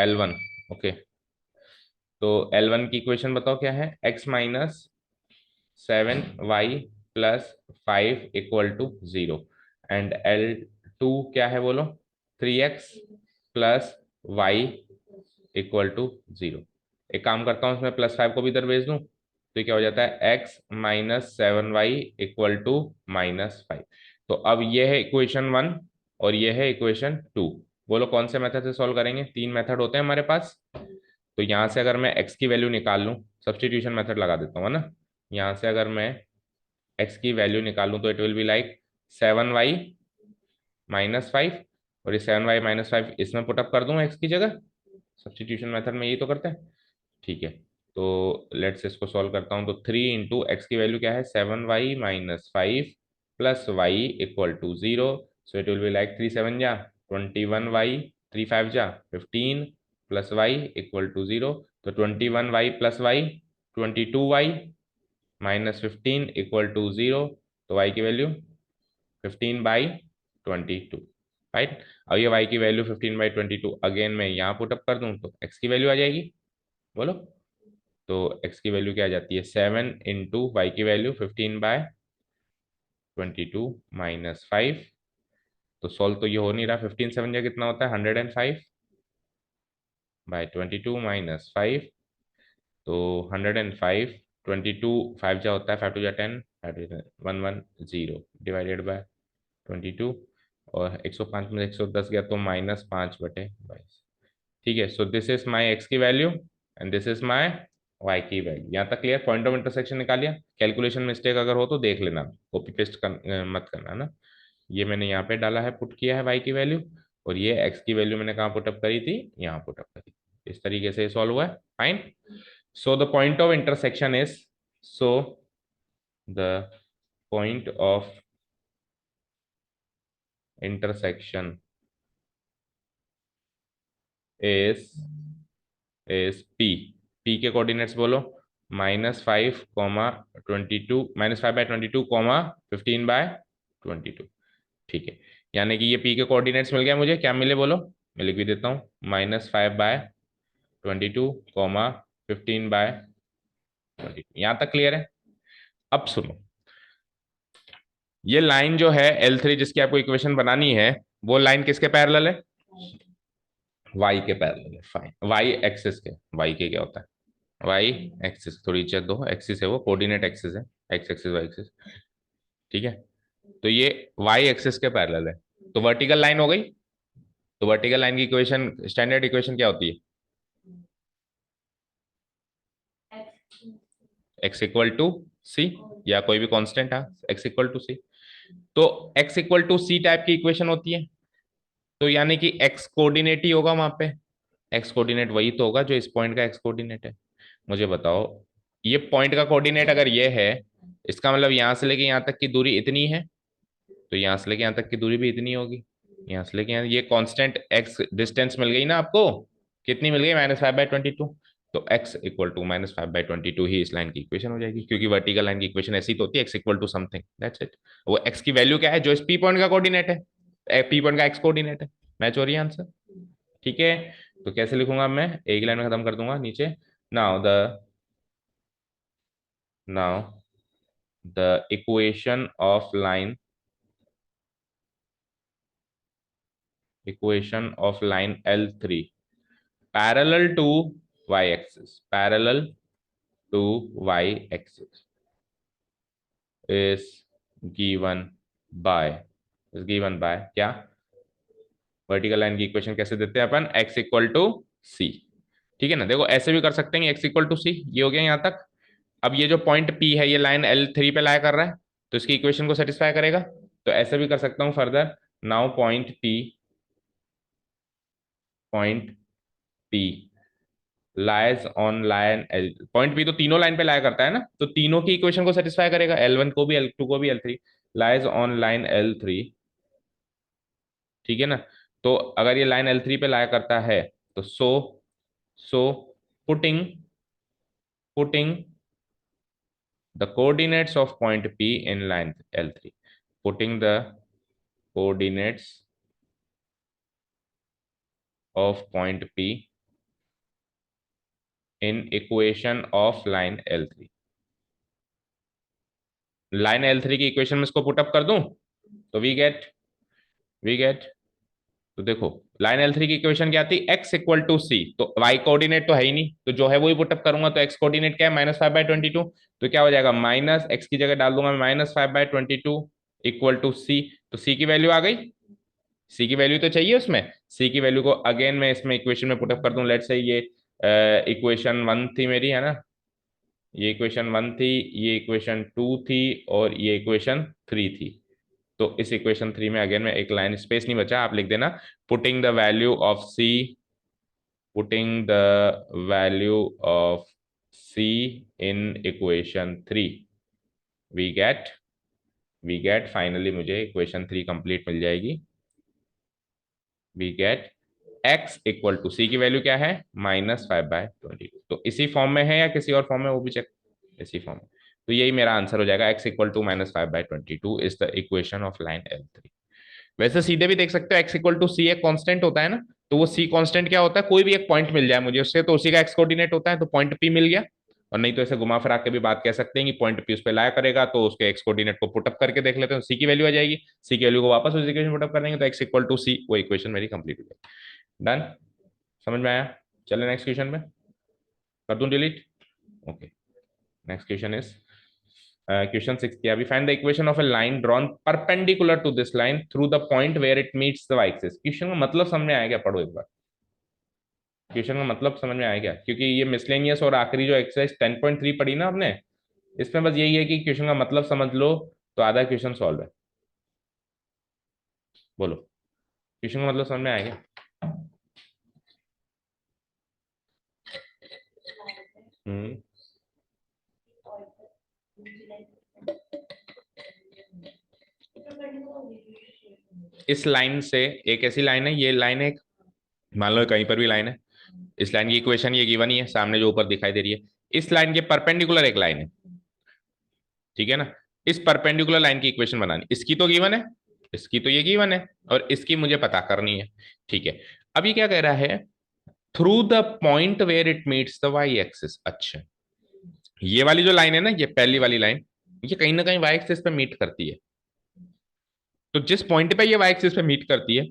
L1, okay. तो L1 की इक्वेशन बताओ क्या है, x-7y+5 = 0, एंड L2 क्या है बोलो, 3x+y=0। एक काम करता हूँ, इसमें +5 को भी इधर भेज दूं, तो क्या हो जाता है, x-7y = -5। तो अब ये है इक्वेशन 1 और ये है इक्वेशन 2। बोलो कौन से मेथड से सॉल्व करेंगे, 3 मेथड होते हैं हमारे पास। तो यहां से अगर मैं x की वैल्यू निकाल लूं, सब्स्टिट्यूशन मेथड लगा देता हूँ, है ना। यहां से अगर मैं x की वैल्यू निकाल लूं, तो it will be like 7y-5, और ये 7y-5 इसमें पुटअप कर दूं x की जगह, सब्स्टिट्यूशन मेथड में यही तो करते हैं, ठीक है। तो लेट्स इसको सॉल्व करता हूँ, तो 3 × x की वैल्यू क्या है, 7y-5 + y = 0, so it will be like 3 7 जा 21y, 3 5 जा 15, +y = 0, तो 21y + y 22y -15 = 0, तो y की वैल्यू 15/22, राइट। अब ये y की वैल्यू 15/22 अगेन मैं यहाँ पुटअप कर दूं, तो x की वैल्यू आ जाएगी, बोलो। तो x की वैल्यू क्या आ जाती है, 7 × y की वैल्यू 15/22 -5। तो सॉल्व तो ये हो नहीं रहा, 15 7 जा कितना होता है, 105/22 -5, तो 105, 22 5 जा होता है, 5 2 जा 10, 110 डिवाइडेड बाय 22, और 105 में 110 गया तो -5/22, ठीक है। So this is my x की value and this is my y की वैल्यू, यहाँ तक क्लियर। पॉइंट ऑफ इंटरसेक्शन निकाल लिया, कैलकुलेशन मिस्टेक अगर हो तो देख लेना, कॉपी पेस्ट मत करना ना। ये मैंने यहाँ पे डाला है, पुट किया है y की वैल्यू, और ये x की वैल्यू मैंने कहाँ पुटअप करी थी, यहाँ पुटअप करी, इस तरीके से सॉल्व हुआ है, fine. So the point of intersection is, so the point of intersection is P के कोऑर्डिनेट्स बोलो, -5,22 -5/22, ठीक है। यानी कि ये P के कोऑर्डिनेट्स मिल गया मुझे, क्या मिले बोलो, मैं लिख भी देता हूँ, -5/22 यहाँ तक क्लियर है। अब सुनो, ये लाइन जो है L3 जिसकी आपको इक्वेशन बनानी है, वो लाइन किसके पैरेलल है, y के पैरेलल है, फाइन। y एक्सिस के, y के क्या होता है, वाई एक्सिस, थोड़ी इज्जत दो, एक्सिस है वो, कोऑर्डिनेट एक्सिस है, एक्स एक्सिस वाई एक्सिस, ठीक है। तो ये वाई एक्सिस के पैरेलल है, तो वर्टिकल लाइन हो गई। तो वर्टिकल लाइन की इक्वेशन, स्टैंडर्ड इक्वेशन क्या होती है, x = c, या कोई भी कांस्टेंट है, x = c। तो x = c टाइप की इक्वेशन होती है, तो यानी कि x कोऑर्डिनेट ही होगा वहां पे, x कोऑर्डिनेट वही तो होगा जो इस पॉइंट का x कोऑर्डिनेट है। मुझे बताओ, ये पॉइंट का कोऑर्डिनेट अगर ये है, इसका मतलब यहां से लेके यहां तक की दूरी इतनी है, तो यहाँ से लेके यहाँ तक की दूरी भी इतनी होगी, यहाँ से लेके यहाँ, ये कांस्टेंट x डिस्टेंस मिल गई ना आपको, कितनी मिल गई, -5/22, तो x = -5/22 ही इस लाइन की इक्वेशन हो जाएगी, क्योंकि वर्टिकल लाइन की इक्वेशन ऐसी तो होती है, x = समथिंग, दैट्स इट। वो x की वैल्यू क्या है, जो इस p पॉइंट का कोऑर्डिनेट है, p पॉइंट का x कोऑर्डिनेट है, मैच हो रही है आंसर, ठीक है। तो कैसे लिखूंगा मैं, एक लाइन में खत्म कर दूंगा नीचे, now the equation of line equation of line L3 parallel to y axis, parallel to y axis is given by, is given by क्या, वर्टिकल लाइन की इक्वेशन कैसे देते हैं अपन, x इक्वल टू सी। ठीक है ना, देखो ऐसे भी कर सकते हैं, x इक्वल टू सी, ये हो गया यहाँ तक। अब ये जो पॉइंट P है ये लाइन L3 पे लाई कर रहा है, तो इसकी इक्वेशन को सेटिस्फाई करेगा। तो ऐसे भी कर सकता हूँ further, now point P lies on line L, point P तो तीनों लाइन पे लाई करता है ना, तो तीनों की इक्वेशन को सेटिस्फाई करेगा, L1 को भी, L2 को भी, L3, lies on line L3। ठीक है ना, तो अगर ये लाइन L3 पे लाई करता है तो so putting putting the coordinates of point P in line L3, putting the coordinates of point P in equation of line L3, line L3 की इक्वेशन में इसको पुटअप कर दूं तो वी गेट, तो देखो लाइन L3 की इक्वेशन क्या थी, x इक्वल टू सी, तो y कोऑर्डिनेट तो है ही नहीं, तो जो है वही पुटअप करूंगा, तो x कोऑर्डिनेट क्या है, -5/22, तो क्या हो जाएगा, माइनस x की जगह डाल दूंगा मैं -5/22 इक्वल टू सी, तो सी की वैल्यू आ गई, सी की वैल्यू तो चाहिए उसमें, सी की वैल्यू को अगेन मैं इसमें इक्वेशन में पुटअप कर दूं, लेट्स से ये इक्वेशन 1 थी मेरी, है ना, ये इक्वेशन 1 थी, ये इक्वेशन 2 थी, और ये इक्वेशन 3 थी। तो इस इक्वेशन 3 में अगेन में एक लाइन स्पेस नहीं बचा, आप लिख देना putting the value of C, putting the value of C in equation 3, we get finally मुझे इक्वेशन 3 कंप्लीट मिल जाएगी, we get x equal to C की वैल्यू क्या है, -5/22, तो इसी फॉर्म में है या किसी और फॉर्म में वो भी चेक, इसी फॉर्म में, तो यही मेरा आंसर हो जाएगा, x equal to -5/22 is the equation of line L3। वैसे सीधे भी देख सकते हो, x इक्वल टू सी एक कांस्टेंट होता है ना, तो वो सी कांस्टेंट क्या होता है, कोई भी एक पॉइंट मिल जाए मुझे उससे, तो उसी का x कोऑर्डिनेट होता है, तो पॉइंट P मिल गया। और नहीं तो ऐसे घुमा फिरा के भी बात कह सकते हैं कि पॉइंट P उस पर लाया करेगा, तो उसके x कोऑर्डिनेट को पुटअप करके देख लेते हैं, सी की वैल्यू आ जाएगी, सी की वैल्यू को वापस उस इक्वेशन में पुटअप कर देंगे, तो x इक्वल टू सी, वो इक्वेशन मेरी कंप्लीट हो जाएगी। डन, समझ में आया, चले नेक्स्ट क्वेश्चन में, कर दूं delete, okay. Next question is question 6 किया अभी, find the equation of a line drawn perpendicular to this line through the point where it meets the Y axis. Question का मतलब समझ में आया क्या, पढ़ो एक बार, क्वेश्चन का मतलब समझ में आया क्या, क्योंकि ये मिसलेनियस और आखिरी जो एक्सरसाइज 10.3 पढ़ी ना आपने, इसमें बस यही है कि क्वेश्चन का मतलब समझ लो तो आधा क्वेश्चन सॉल्व है। बोलो, क्वेश्चन का मतलब समझ में आया क्या? हम्म, इस लाइन से, एक ऐसी लाइन है, ये लाइन है, मान लो कहीं पर भी लाइन है, इस लाइन की इक्वेशन ये गिवन ही है सामने जो ऊपर दिखाई दे रही है, इस लाइन के परपेंडिकुलर एक लाइन है, ठीक है ना, इस परपेंडिकुलर लाइन की इक्वेशन बनानी, इसकी तो गिवन है, इसकी तो ये गिवन है, और इसकी मुझे पता करनी है। ठीक है, अब ये क्या कह रहा है, through the point where it meets the Y axis. अच्छा, ये वाली जो लाइन है ना, ये पहली वाली लाइन, ये कहीं ना कहीं वाई एक्सिस पे मीट करती है, तो जिस पॉइंट पे ये वाई एक्सिस पे मीट करती है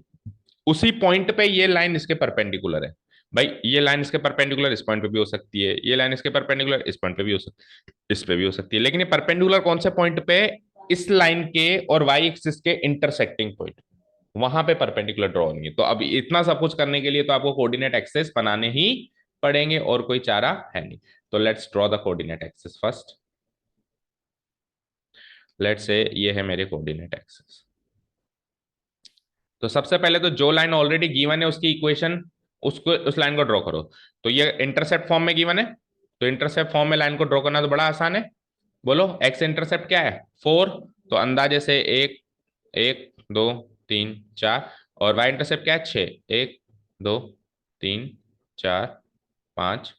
उसी पॉइंट पे ये लाइन इसके परपेंडिकुलर है। भाई ये लाइन इसके परपेंडिकुलर इस पॉइंट पे भी हो सकती है, ये लाइन इसके परपेंडिकुलर इस पॉइंट पे भी हो सकती है, इस पे भी हो सकती है, लेकिन ये परपेंडिकुलर कौन से पॉइंट पे, इस लाइन के और वाई एक्सिस के इंटरसेक्टिंग पॉइंट, वहां पे परपेंडिकुलर ड्रॉ होंगे। तो अब इतना सब कुछ करने के लिए तो आपको कोऑर्डिनेट एक्सेस बनाने ही पड़ेंगे, और कोई चारा है नहीं। तो let's draw the coordinate axes first, let's say ये है मेरे कोऑर्डिनेट एक्सेस। तो सबसे पहले तो जो लाइन ऑलरेडी गिवन है उसकी इक्वेशन, उसको उस लाइन को ड्रॉ करो। तो ये इंटरसेप्ट फॉर्म में गिवन है, तो इंटरसेप्ट फॉर्म में लाइन को ड्रॉ करना तो बड़ा आसान है। बोलो एक्स इंटरसेप्ट क्या है, 4, तो अंदाजे से 1 1 2 3 4, और वाई इंटरसेप्ट क्या है, 6, 1 2 3 4 5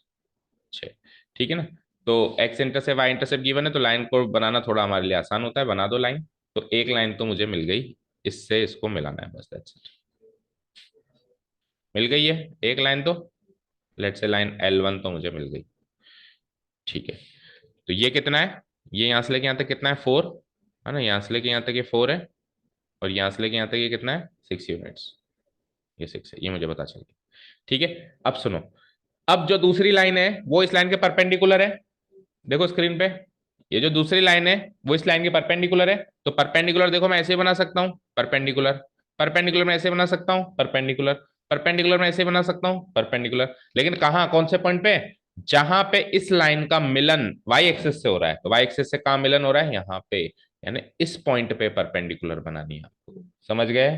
6, ठीक है ना। तो X intercept Y intercept given है, तो लाइन को बनाना थोड़ा हमारे लिए आसान होता है, बना दो लाइन। तो एक लाइन तो मुझे मिल गई, इससे इसको मिलाना है बस, दैट्स इट, मिल गई है एक लाइन तो, लेट से लाइन L1 तो मुझे मिल गई। ठीक है, तो ये कितना है, ये यहां से लेके यहां तक कितना है, 4, है ना, यहां से लेके यहां तक ये 4 है, और यहां से लेके यहां तक ये कितना है, 6 यूनिट्स। ये 6 है, ये मुझे पता चल गया। ठीक है, अब सुनो, अब जो दूसरी लाइन है वो इस लाइन के परपेंडिकुलर है। देखो स्क्रीन पे, ये जो दूसरी लाइन है वो इस लाइन के परपेंडिकुलर है। तो परपेंडिकुलर देखो मैं ऐसे बना सकता हूँ, परपेंडिकुलर, परपेंडिकुलर मैं ऐसे बना सकता हूँ, परपेंडिकुलर, परपेंडिकुलर मैं ऐसे बना सकता हूँ, परपेंडिकुलर। लेकिन कहाँ, कौन से पॉइंट पे? जहां पे इस लाइन का मिलन वाई एक्सिस से हो रहा है। तो वाई एक्सिस से कहाँ मिलन हो रहा है? यहाँ पे, यानी इस पॉइंट पे परपेंडिकुलर बनानी है आपको। समझ गए?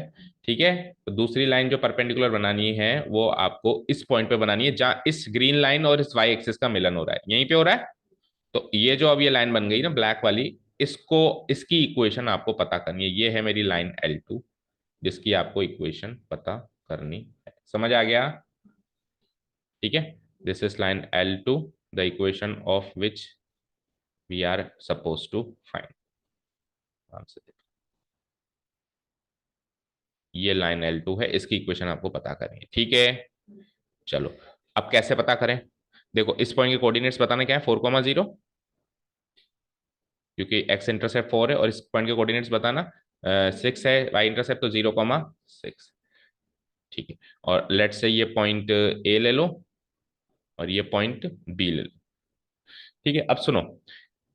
ठीक है, तो दूसरी लाइन जो परपेंडिकुलर बनानी है वो आपको इस पॉइंट पे बनानी है जहां इस ग्रीन लाइन और इस वाई एक्सिस का मिलन हो रहा है, यहीं पे हो रहा है। तो ये जो अब ये लाइन बन गई ना ब्लैक वाली, इसको, इसकी इक्वेशन आपको पता करनी है। ये है मेरी लाइन L2, जिसकी आपको इक्वेशन पता करनी है। समझ आ गया? ठीक है, this is line L2, the equation of which we are suppose to find answer. ये लाइन L2 है, इसकी इक्वेशन आपको पता करनी है। ठीक है, चलो, अब कैसे पता करें? देखो इस पॉइंट के कोऑर्डिनेट्स बताना क्या है, 4,0, क्योंकि एक्स इंटरसेप्ट 4 है, और इस पॉइंट के कोऑर्डिनेट्स बताना 6 है, वाई इंटरसेप्ट तो 0,6। ठीक है, और लेट से ये पॉइंट ए ले लो और ये पॉइंट बी ले लो। ठीक है, अब सुनो,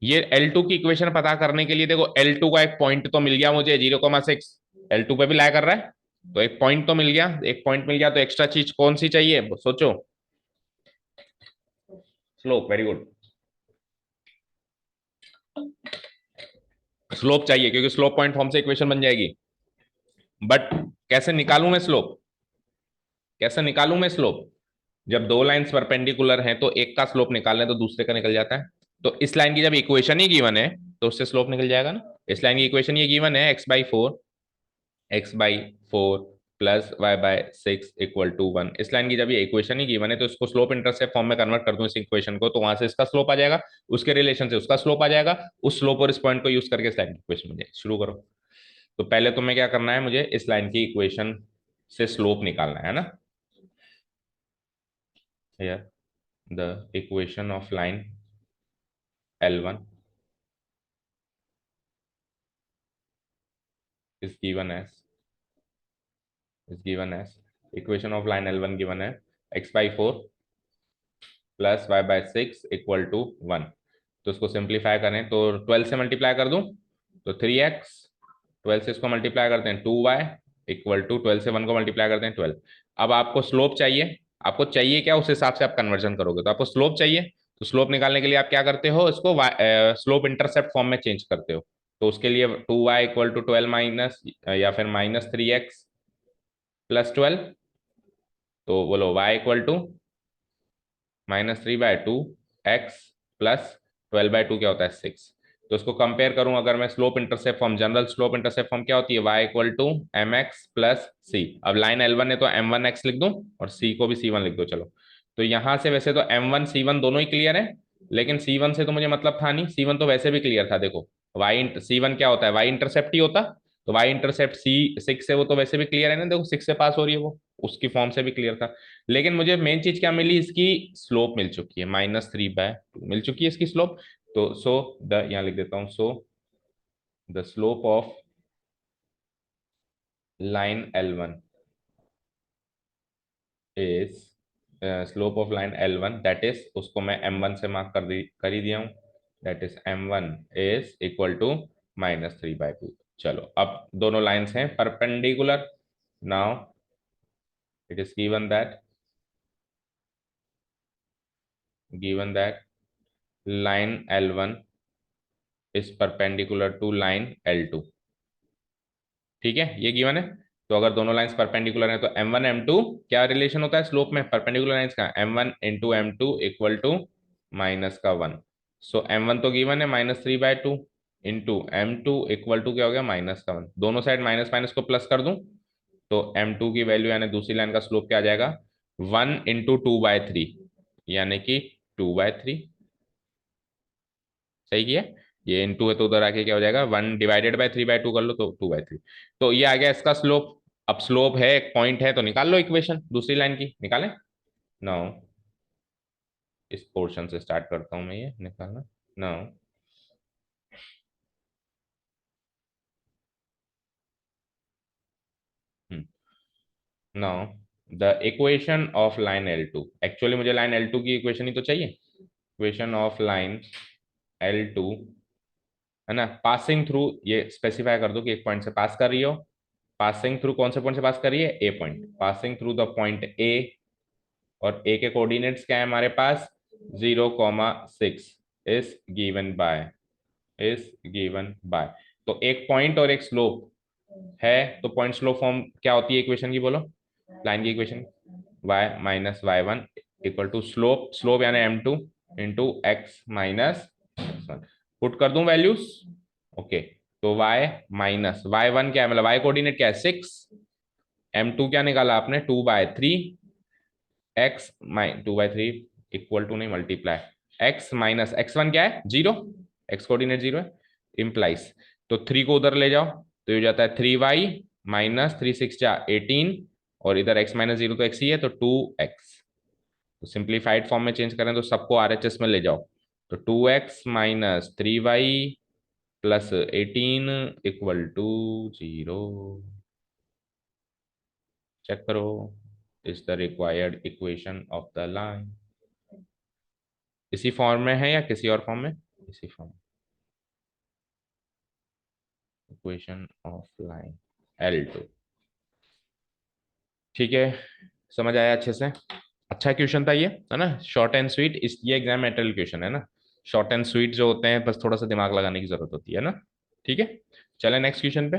ये L2 की इक्वेशन पता करने के लिए देखो L2 का एक पॉइंट तो मिल गया मुझे 0,6, L2 पे भी ला कर रहा है, तो एक पॉइंट तो मिल गया, एक पॉइंट मिल गया, तो एक्स्ट्रा चीज कौन सी चाहिए सोचो? स्लोप, वेरी गुड, स्लोप चाहिए, क्योंकि स्लोप पॉइंट फॉर्म से इक्वेशन बन जाएगी। बट कैसे निकालूं मैं स्लोप? कैसे निकालूं मैं स्लोप? जब दो लाइंस परपेंडिकुलर हैं तो एक का स्लोप निकालने तो दूसरे का निकल जाता है। तो इस लाइन की जब इक्वेशन ही गिवन है तो उससे स्लोप निकल जाएगा ना। इस लाइन की इक्वेशन ये गिवन है, x/4 plus y/6 equal to 1। इस लाइन की जब ये इक्वेशन ही गिवन है तो इसको स्लोप इंटरसेप्ट फॉर्म में कन्वर्ट कर दूं इस इक्वेशन को, तो वहां से इसका स्लोप आ जाएगा, उसके रिलेशन से उसका स्लोप आ जाएगा, उस स्लोप और इस पॉइंट को यूज करके इस लाइन की इक्वेशन बन जाएगी। शुरू करो। तो पहले तुम्हें क्या करना है, मुझे इस लाइन की इक्वेशन से स्लोप निकालना है ना। Here the equation of line L1 is given as equation of line L1 given है x/4 plus y/6 equal to 1। तो इसको सिंप्लीफाई करें तो 12 से मल्टीप्लाई कर दूं तो 3x, 12 से इसको मल्टीप्लाई करते हैं 2y इक्वल टू 12 से 1 को मल्टीप्लाई करते हैं 12। अब आपको स्लोप चाहिए, आपको चाहिए क्या, उस हिसाब से आप कन्वर्जन करोगे। तो आपको स्लोप चाहिए, तो स्लोप निकालने के लिए आप क्या करते हो, इसको स्लोप इंटरसेप्ट फॉर्म में चेंज करते हो। तो उसके लिए 2y इक्वल टू 12 माइनस, या फिर -3x प्लस 12। तो बोलो y equal to -3/2 x plus 12/2 क्या होता है 6। तो इसको कंपेयर करूं अगर मैं slope intercept form, general slope intercept form क्या होती है, y equal to mx plus c। अब लाइन L1 है तो m1x लिख दूं और c को भी c1 लिख दो। चलो, तो यहां से वैसे तो m1 c1 दोनों ही क्लियर है, लेकिन c1 से तो मुझे मतलब था नहीं, c1 तो वैसे भी क्लियर था। देखो y c1 क्या होता है, y इंटरसेप्ट ही होता, तो y इंटरसेप्ट c6 से वो तो वैसे भी क्लियर है ना, देखो 6 से पास हो रही है वो, उसकी फॉर्म से भी क्लियर था। लेकिन मुझे मेन चीज क्या मिली, इसकी स्लोप मिल चुकी है, -3/2 मिल चुकी है इसकी स्लोप। तो सो द, यहाँ लिख देता हूं, so the slope of line L1 is, slope of line L1 that is, उसको मैं m1 से मार्क कर ही दिया हूं, that is m1 is equal to -3/2। चलो, अब दोनों लाइंस हैं perpendicular. Now it is given that line L1 is perpendicular to line L2। ठीक है, ये गिवन है। तो अगर दोनों लाइंस परपेंडिकुलर हैं तो m1 m2 क्या रिलेशन होता है स्लोप में, परपेंडिकुलर लाइंस का, m1 into m2 equal to -1। So m1 तो गिवन है -3/2 इंटू m2 इक्वल टू क्या हो गया -1। दोनों साइड माइनस माइनस को प्लस कर दूं तो m2 की वैल्यू यानी दूसरी लाइन का स्लोप क्या आ जाएगा, 1 इंटू 2/3, यानी कि 2/3। सही किया, ये इनटू है तो उधर आके क्या हो जाएगा, 1/3/2 कर लो तो 2/3। तो ये आ गया इसका स्लोप। अब स्लोप है, एक पॉइंट है, तो निकाल लो इक्वेशन दूसरी लाइन की, निकालें। नाउ इस पोर्शन से स्टार्ट करता हूं मैं ये निकालना। Now now the equation of line L2, actually मुझे लाइन L2 की इक्वेशन ही तो चाहिए। इक्वेशन ऑफ लाइन L2 है ना, पासिंग थ्रू, ये स्पेसिफाई कर दो कि एक पॉइंट से पास कर रही हो। पासिंग थ्रू कौन से पॉइंट से पास कर रही है? A point. Passing through the point A, और ए के कोऑर्डिनेट्स क्या है हमारे पास? 0,6 is given by, is given by. तो एक पॉइंट और एक स्लोप है, तो पॉइंट स्लोप फॉर्म क्या होती है इक्वेशन की, बोलो लाइन की equation? y minus Y one equal to slope, slope यानी m2 into X minus x1। Put कर दूं वैल्यूज? ओके, तो y माइनस वाई वन क्या है, मतलब y कोऑर्डिनेट क्या है? 6, m2 क्या निकाला आपने? 2/3, x माइन 2/3 इक्वल टू नहीं, मल्टीप्लाई x माइनस x1 क्या है? 0, x कोऑर्डिनेट 0 है, इम्प्लाइज। तो 3 को उधर ले जाओ तो ये हो जाता है 3y माइनस 3 6 जा 18, और इधर x माइनस 0 तो x ही है, तो 2x। तो सिंप्लीफाइड फॉर्म में चेंज करें तो सबको आरएचएस में ले जाओ, तो 2x minus 3y plus 18 equal to 0। Check करो, is the required equation of the line. इसी फॉर्म में है या किसी और फॉर्म में? इसी form, equation of line L2। ठीक है, समझ आया अच्छे से? अच्छा क्वेश्चन था ये, है ना, शॉर्ट एंड स्वीट। इस ये एग्जाम मेटल क्वेश्चन है ना, शॉर्ट एंड स्वीट जो होते हैं, बस थोड़ा सा दिमाग लगाने की जरूरत होती है ना। ठीक है, चले नेक्स्ट क्वेश्चन पे।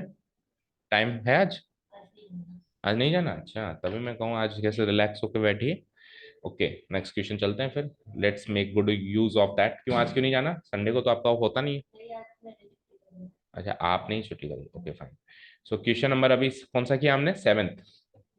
टाइम है आज? आज नहीं जाना? अच्छा, तभी मैं कहूँ आज कैसे रिलैक्स होकर बैठिए। ओके, नेक्स्ट क्वेश्चन चलते हैं फिर। Let's make good use of that. क्यों आज क्यों नहीं जाना? संडे को तो आपका ऑफ होता नहीं है। अच्छा, आप नहीं छुट्टी करी? Okay fine. So question number अभी कौन सा किया हमने? 7th।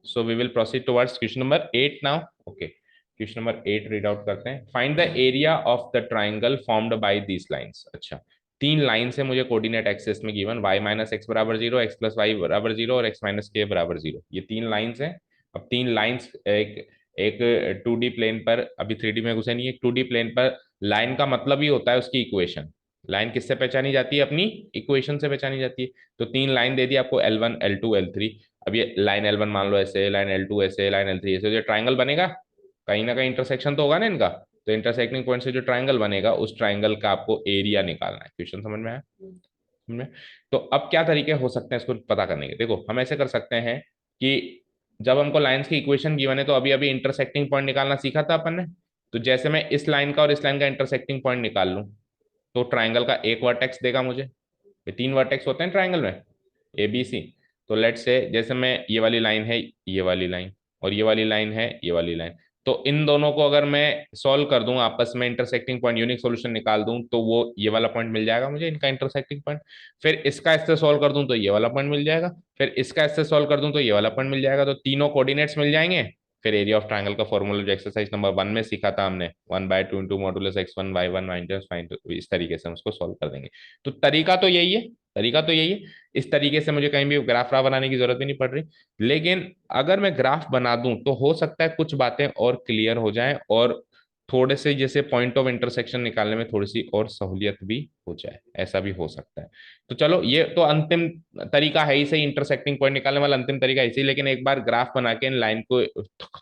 So we will proceed towards question number 8 now. Okay, question number 8 read out करते हैं। Find the area of the triangle formed by these lines. अच्छा, तीन लाइन से मुझे कोऑर्डिनेट एक्सिस में गिवन y माइनस एक्स बराबर 0, x plus Y बराबर 0 और x माइनस के बराबर 0, ये तीन लाइंस हैं। अब तीन लाइंस एक एक 2D प्लेन पर, अभी 3D में घुसे नहीं, एक 2D प्लेन पर लाइन का मतलब ही होता है उसकी इक्वेशन। लाइन किससे पहचानी जाती है? अपनी इक्वेशन से पहचानी जाती है। तो तीन लाइन दे दी आपको, L1 L2 L3। अब ये लाइन L1 मान लो ऐसे, लाइन L2 ऐसे, लाइन L3 ऐसे, जो ट्राइंगल बनेगा कहीं ना कहीं इंटरसेक्शन तो होगा ना इनका। तो इंटरसेक्टिंग पॉइंट से जो ट्राइंगल बनेगा, उस ट्राइंगल का आपको एरिया निकालना है। क्वेश्चन समझ में आया? समझ में? तो अब क्या तरीके हो सकते हैं इसको पता करने के? देखो, हम ऐसे कर सकते हैं कि जब हमको लाइंस की इक्वेशन गिवन है, तो अभी अभी इंटरसेक्टिंग पॉइंट निकालना सीखा था अपन ने। तो जैसे मैं इस लाइन का और इस लाइन का इंटरसेक्टिंग पॉइंट निकाल लूं, तो ट्राइंगल का एक वर्टेक्स देगा मुझे। ये तीन वर्टेक्स होते हैं ट्राइंगल में, ABC। तो लेट से जैसे मैं, ये वाली लाइन है, ये वाली लाइन, और ये वाली लाइन है, ये वाली लाइन। तो इन दोनों को अगर मैं सॉल्व कर दूं आपस में, इंटरसेक्टिंग पॉइंट यूनिक सॉल्यूशन निकाल दूं, तो वो ये वाला पॉइंट मिल जाएगा मुझे, इनका इंटरसेक्टिंग पॉइंट। फिर इसका इससे सॉल्व कर दूं तो ये वाला पॉइंट मिल जाएगा। फिर इसका इससे सॉल्व कर दूं तो ये वाला पॉइंट मिल जाएगा। तो तीनों कोऑर्डिनेट्स मिल जाएंगे। फिर एरिया ऑफ ट्राइंगल का फॉर्मूला जो एक्सरसाइज नंबर 1 में सीखा था हमने, 1/2 into modulus x1 y1 minus find, इस तरीके से हम उसको सॉल्व कर देंगे। तो तरीका तो यही है, तरीका तो यही है। इस तरीके से मुझे कहीं भी ग्राफ बनाने की जरूरत भी नहीं पड़ रही। लेकिन अगर मैं ग्राफ बना दूं तो हो सकता है कुछ बातें और क्लियर हो जाएं, और थोड़े से जैसे पॉइंट ऑफ इंटरसेक्शन निकालने में थोड़ी सी और सहूलियत भी हो जाए, ऐसा भी हो सकता है। तो चलो, ये तो अंतिम तरीका है ही सही, इंटरसेक्टिंग पॉइंट निकालने वाला अंतिम तरीका है ही सही। लेकिन एक बार ग्राफ बना के इन लाइन को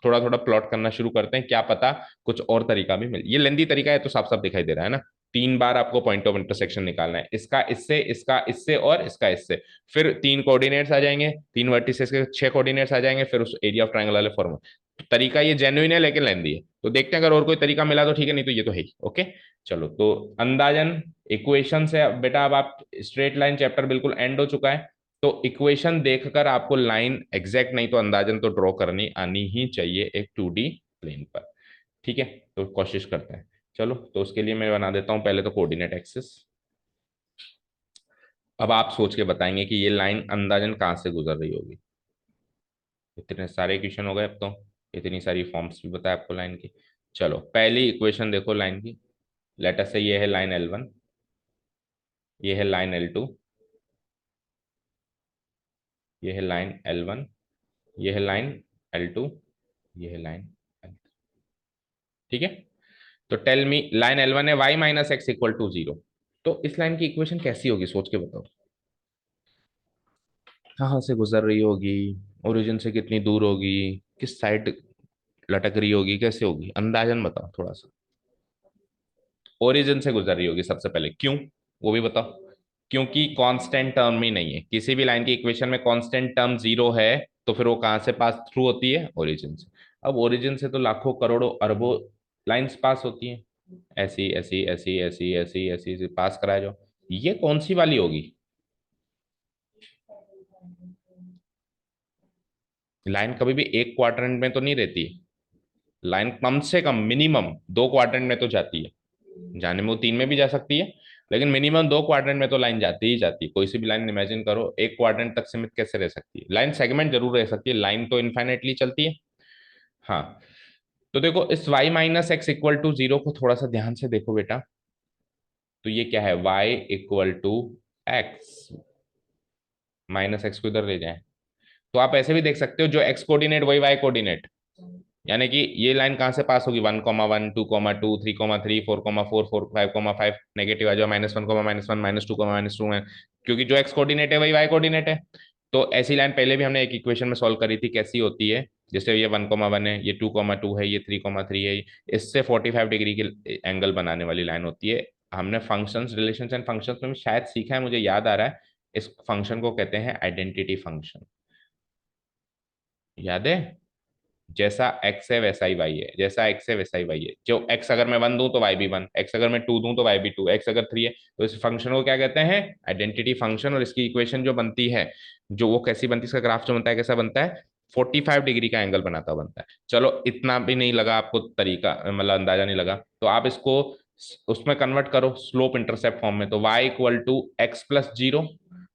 थोड़ा थोड़ा प्लॉट करना शुरू करते हैं, क्या पता कुछ और तरीका भी मिले। ये लेंदी तरीका है तो साफ साफ दिखाई दे रहा है ना। तीन बार आपको पॉइंट ऑफ इंटरसेक्शन निकालना है, इसका इससे, इसका इससे और इसका इससे। फिर तीन कोऑर्डिनेट्स आ जाएंगे, तीन वर्टिसेस के 6 कोऑर्डिनेट्स आ जाएंगे, फिर उस एरिया ऑफ ट्रायंगल वाले फॉर्मूला। तो तरीका ये जेन्युइन है लेकिन लेंदी है, तो देखते हैं अगर और कोई तरीका मिला तो ठीक है, नहीं तो ये तो है ही। ओके, चलो, तो अंदाजन इक्वेशन से बेटा, अब आप स्ट्रेट लाइन चैप्टर बिल्कुल एंड हो चुका है। तो इक्वेशन देखकर आपको लाइन एग्जैक्ट नहीं तो अंदाजन तो ड्रॉ करनी आनी ही चाहिए एक 2D प्लेन पर। ठीक है, तो कोशिश करते हैं। चलो, तो उसके लिए मैं बना देता हूं पहले तो कोऑर्डिनेट एक्सिस। अब आप सोच के बताएंगे कि ये लाइन अंदाजन कहाँ से गुजर रही होगी। इतने सारे इक्वेशन हो गए अब तो, इतनी सारी फॉर्म्स भी बताया आपको लाइन की। चलो, पहली इक्वेशन देखो लाइन की। लेट अस से ये है लाइन L1, ये है लाइन L2, ये है लाइन L1, ये है लाइन L2, ये है लाइन L3। ठीक है, तो टेल मी, लाइन L1 है y minus X equal to 0। तो इस लाइन की इक्वेशन कैसी होगी, सोच के बताओ, कहाँ से गुजर रही होगी? ओरिजिन से कितनी दूर होगी, किस साइड लटक रही होगी, कैसे होगी, अंदाजन बताओ थोड़ा सा। ओरिजिन से गुजर रही होगी सबसे पहले, क्यों वो भी बताओ। क्योंकि कांस्टेंट टर्म ही नहीं है, किसी भी लाइन की इक्वेशन में कांस्टेंट टर्म जीरो है, तो फिर वो कहां से पास थ्रू होती है, ओरिजिन से। अब ओरिजिन से तो लाखों करोड़ों अरबों लाइंस पास होती हैं, ऐसी ऐसी ऐसी ऐसी ऐसी ऐसी ऐसी पास कराए जाओ। ये कौन सी वाली होगी। लाइन कभी भी एक क्वाड्रेंट में तो नहीं रहती, लाइन कम से कम मिनिमम दो क्वाड्रेंट में तो जाती है, जाने में वो तीन में भी जा सकती है, लेकिन मिनिमम दो क्वाड्रेंट में तो लाइन जाती ही जाती है। कोई सी भी लाइन इमेजिन करो एक क्वाड्रेंट तक सीमित कैसे रह सकती है, लाइन सेगमेंट जरूर रह सकती है, लाइन तो इनफाइनेटली चलती है। हाँ, तो देखो इस y minus X equal to zero को थोड़ा सा ध्यान से देखो बेटा। तो ये क्या है, y equal to X, minus X को इधर ले जाए, तो आप ऐसे भी देख सकते हो, जो एक्स कोऑर्डिनेट वही वाई कोऑर्डिनेट, यानी कि ये लाइन कहां से पास होगी, 1,1, 2,2, 3,3, 4,4, 5,5, नेगेटिव आ जाओ, -1,-1, -2, -2, क्योंकि जो एक्स कोऑर्डिनेट है वही वाई कोऑर्डिनेट है। तो ऐसी लाइन पहले भी हमने एक इक्वेशन में सॉल्व करी थी, कैसी होती है, जैसे ये 1,1 है, ये 2,2 है, ये 3,3 है, इससे 45 डिग्री की एंगल बनाने वाली लाइन होती है। हमने फंक्शंस, रिलेशंस एंड फंक्शंस में भी शायद सीखा है, मुझे याद आ रहा है, इस फंक्शन को कहते हैं आइडेंटिटी फंक्शन, याद है। जैसा एक्स है वैसा ही वाई है, जैसा एक्स है वैसा ही वाई है, जो एक्स अगर मैं वन दूं तो वाई भी वन, एक्स अगर मैं टू दूं तो वाई भी टू, एक्स अगर थ्री है, तो इस फंक्शन को क्या कहते हैं, आइडेंटिटी फंक्शन। और इसकी इक्वेशन जो बनती है, जो वो कैसी बनती है, इसका ग्राफ जो बनता है कैसा बनता है, 45 डिग्री का एंगल बनाता बनता है। चलो इतना भी नहीं लगा आपको तरीका, मतलब अंदाजा नहीं लगा, तो आप इसको उसमें कन्वर्ट करो स्लोप इंटरसेप्ट फॉर्म में, तो Y equal to X plus zero,